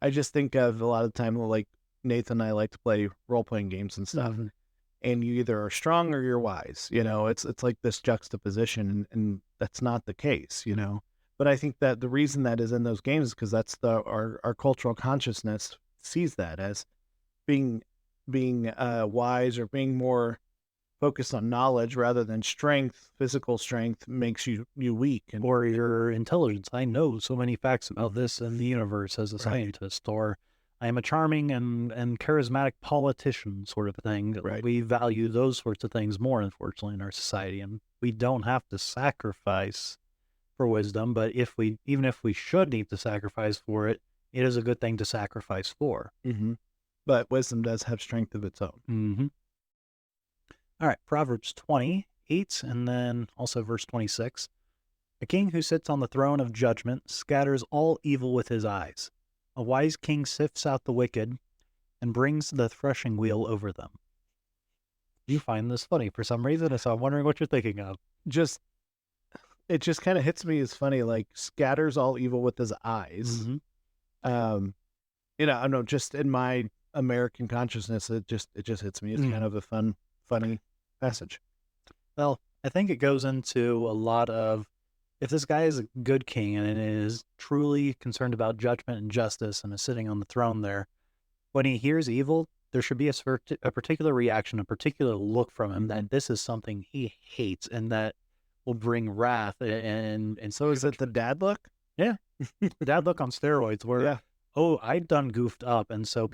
I just think of a lot of the time, like Nathan and I like to play role-playing games and stuff, and you either are strong or you're wise. It's like this juxtaposition, and that's not the case. But I think that the reason that is in those games is because that's our cultural consciousness sees that as being wise, or being more focused on knowledge rather than strength. Physical strength makes you weak, or your intelligence. I know so many facts about this and the universe as a scientist, or I am a charming and charismatic politician, sort of thing. Right. We value those sorts of things more, unfortunately, in our society, and we don't have to sacrifice for wisdom. But even if we should need to sacrifice for it, it is a good thing to sacrifice for. But wisdom does have strength of its own. All right, Proverbs 28, and then also verse 26. A king who sits on the throne of judgment scatters all evil with his eyes. A wise king sifts out the wicked and brings the threshing wheel over them. You find this funny for some reason, so I'm wondering what you're thinking of. It just kind of hits me as funny, like scatters all evil with his eyes. I know, just in my American consciousness, it just hits me. It's kind of a funny passage. Well, I think it goes into a lot of, if this guy is a good king and is truly concerned about judgment and justice and is sitting on the throne there, when he hears evil, there should be a particular reaction, a particular look from him that this is something he hates and that will bring wrath. And so is it the dad look? Yeah. The dad look on steroids, where oh, I done goofed up, and so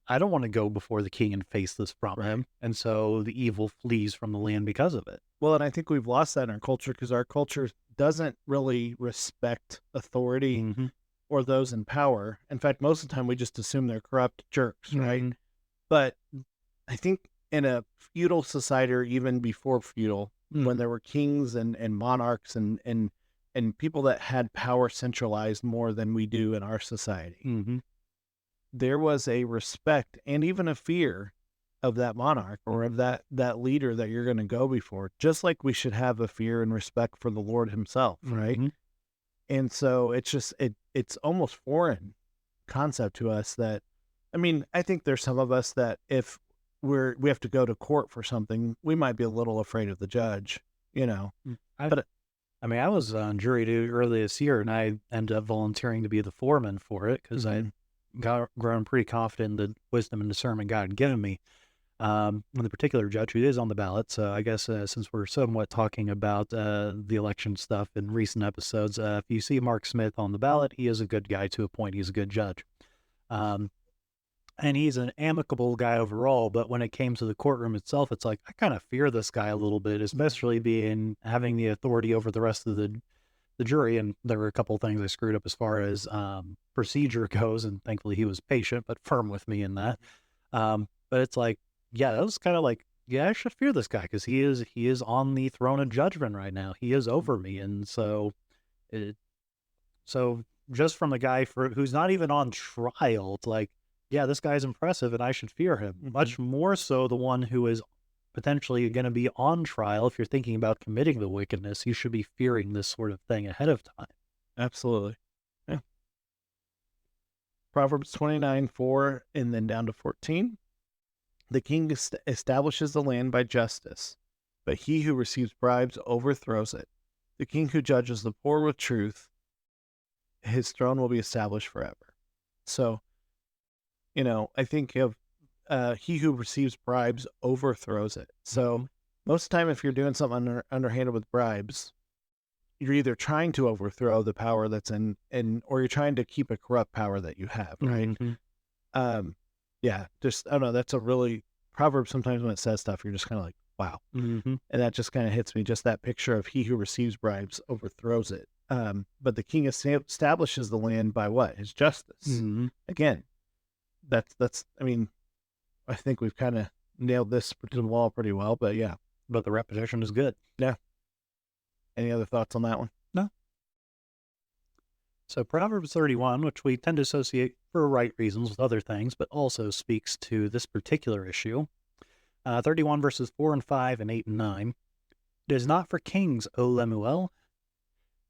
I don't want to go before the king and face this from him, and so the evil flees from the land because of it. Well, and I think we've lost that in our culture, because our culture doesn't really respect authority or those in power. In fact, most of the time we just assume they're corrupt jerks, right? But I think in a feudal society, or even before feudal, when there were kings and monarchs and and people that had power centralized more than we do in our society, Mm-hmm. there was a respect and even a fear of that monarch or of that leader that you're going to go before, just like we should have a fear and respect for the Lord himself, right? Mm-hmm. And so it's just it's almost foreign concept to us that, I mean, I think there's some of us that if we have to go to court for something, we might be a little afraid of the judge, you know. I mean, I was on jury duty early this year, and I ended up volunteering to be the foreman for it because I got grown pretty confident in the wisdom and discernment God had given me. And the particular judge who is on the ballot, so I guess since we're somewhat talking about the election stuff in recent episodes, if you see Mark Smith on the ballot, he is a good guy to a point. He's a good judge. And he's an amicable guy overall, but when it came to the courtroom itself, it's like, I kind of fear this guy a little bit, especially having the authority over the rest of the jury. And there were a couple of things I screwed up as far as procedure goes, and thankfully he was patient but firm with me in that. But it's like, yeah, that was kind of like, yeah, I should fear this guy because he is on the throne of judgment right now. He is over me, and so just from the guy who's not even on trial, it's like, yeah, this guy's impressive and I should fear him. Much more so the one who is potentially going to be on trial. If you're thinking about committing the wickedness, you should be fearing this sort of thing ahead of time. Absolutely. Yeah. Proverbs 29:4 and then down to 14. The king establishes the land by justice, but he who receives bribes overthrows it. The king who judges the poor with truth, his throne will be established forever. So, you know, I think of he who receives bribes overthrows it. So most of the time, if you're doing something underhanded with bribes, you're either trying to overthrow the power that's in or you're trying to keep a corrupt power that you have, right? Mm-hmm. Yeah, just, I don't know, that's a really, Proverbs sometimes when it says stuff, you're just kind of like, wow. Mm-hmm. And that just kind of hits me, just that picture of he who receives bribes overthrows it. But the king establishes the land by what? His justice. Mm-hmm. Again, that's, I mean, I think we've kind of nailed this to the wall pretty well, but yeah. But the repetition is good. Yeah. Any other thoughts on that one? No. So Proverbs 31, which we tend to associate for right reasons with other things, but also speaks to this particular issue. 31 verses 4 and 5 and 8 and 9. It is not for kings, O Lemuel.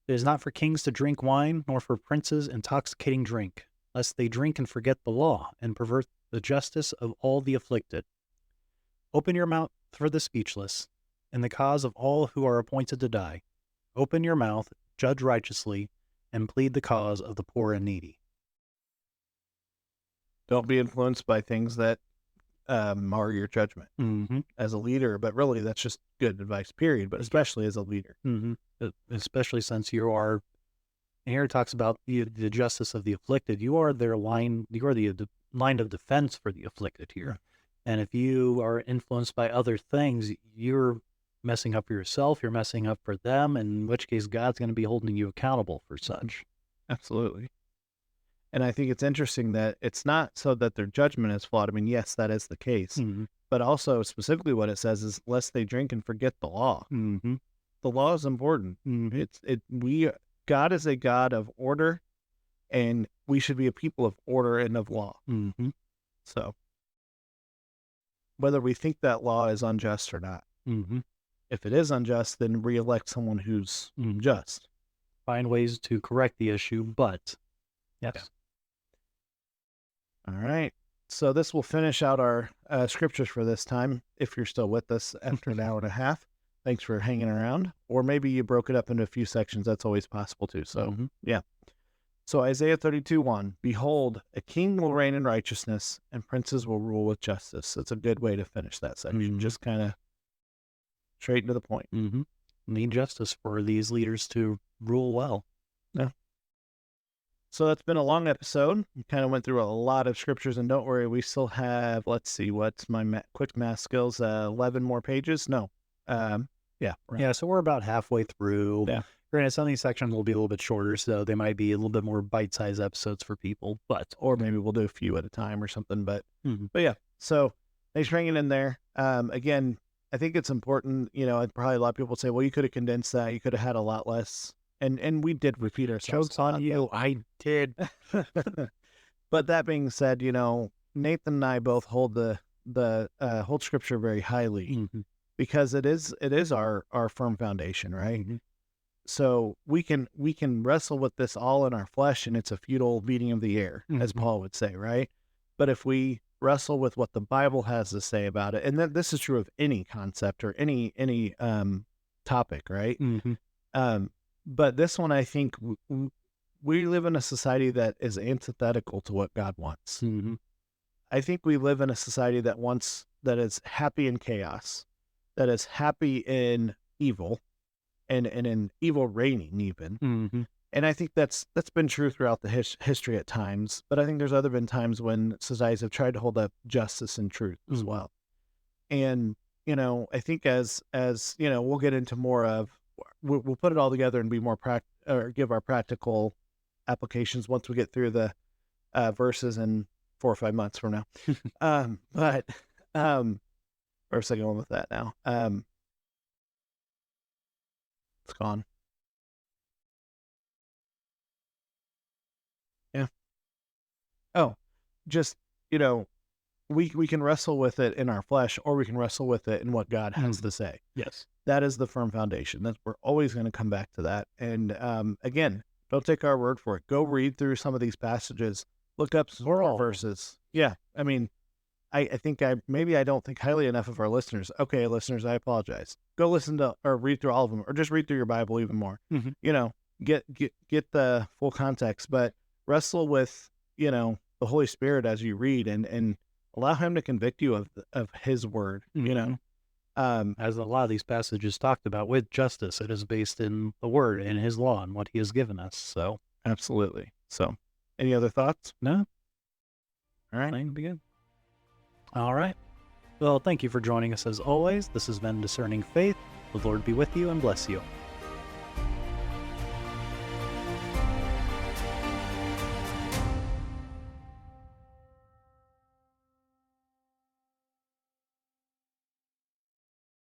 It is not for kings to drink wine, nor for princes intoxicating drink, lest they drink and forget the law, and pervert the justice of all the afflicted. Open your mouth for the speechless, in the cause of all who are appointed to die. Open your mouth, judge righteously, and plead the cause of the poor and needy. Don't be influenced by things that mar your judgment as a leader, but really that's just good advice, period, but especially as a leader. Especially since you are, and here it talks about the justice of the afflicted. You are the line of defense for the afflicted here. And if you are influenced by other things, you're messing up for yourself, you're messing up for them, in which case God's going to be holding you accountable for such. Absolutely. And I think it's interesting that it's not so that their judgment is flawed. I mean, yes, that is the case. But also specifically what it says is lest they drink and forget the law. The law is important. God is a God of order, and we should be a people of order and of law. So whether we think that law is unjust or not. If it is unjust, then re-elect someone who's just. Find ways to correct the issue, but yes. Yeah. All right. So this will finish out our scriptures for this time. If you're still with us after an hour and a half, thanks for hanging around. Or maybe you broke it up into a few sections. That's always possible too. So yeah. So Isaiah 32:1, behold, a king will reign in righteousness and princes will rule with justice. That's a good way to finish that section. Just kind of straight to the point. Need justice for these leaders to rule well. Yeah. So that's been a long episode. We kind of went through a lot of scriptures, and don't worry, we still have, let's see, what's my quick math skills? 11 more pages? No. Yeah. Right. Yeah, so we're about halfway through. Yeah. Granted, some of these sections will be a little bit shorter, so they might be a little bit more bite-sized episodes for people, or maybe we'll do a few at a time or something, but yeah. So thanks for hanging in there. Again, I think it's important, probably a lot of people say, well, you could have condensed that. You could have had a lot less and we did repeat ourselves. Joke's on you. I did. But that being said, Nathan and I both hold hold Scripture very highly because it is our firm foundation, right? So we can wrestle with this all in our flesh, and it's a futile beating of the air, as Paul would say, right? But if we wrestle with what the Bible has to say about it, and this is true of any concept or any topic, right? But this one, I think we live in a society that is antithetical to what God wants. I think we live in a society that is happy in chaos, that is happy in evil, and in evil reigning even. And I think that's been true throughout the history at times. But I think there's been times when societies have tried to hold up justice and truth as well. And I think as we'll get into more of, we'll put it all together and be more or give our practical applications once we get through the verses in 4 or 5 months from now. But where's I going with that now? It's gone. Yeah. Oh, just we can wrestle with it in our flesh, or we can wrestle with it in what God has to say. Yes. That is the firm foundation. We're always going to come back to that. And again, don't take our word for it. Go read through some of these passages. Look up some more verses. Yeah. I mean, I think I don't think highly enough of our listeners. Okay, listeners, I apologize. Go listen to or read through all of them, or just read through your Bible even more. Get the full context, but wrestle with the Holy Spirit as you read, and allow Him to convict you of His word. As a lot of these passages talked about with justice, it is based in the Word and His law and what He has given us. So absolutely. So, any other thoughts? No. All right. Playing to begin. All right. Well, thank you for joining us as always. This has been Discerning Faith. The Lord be with you and bless you.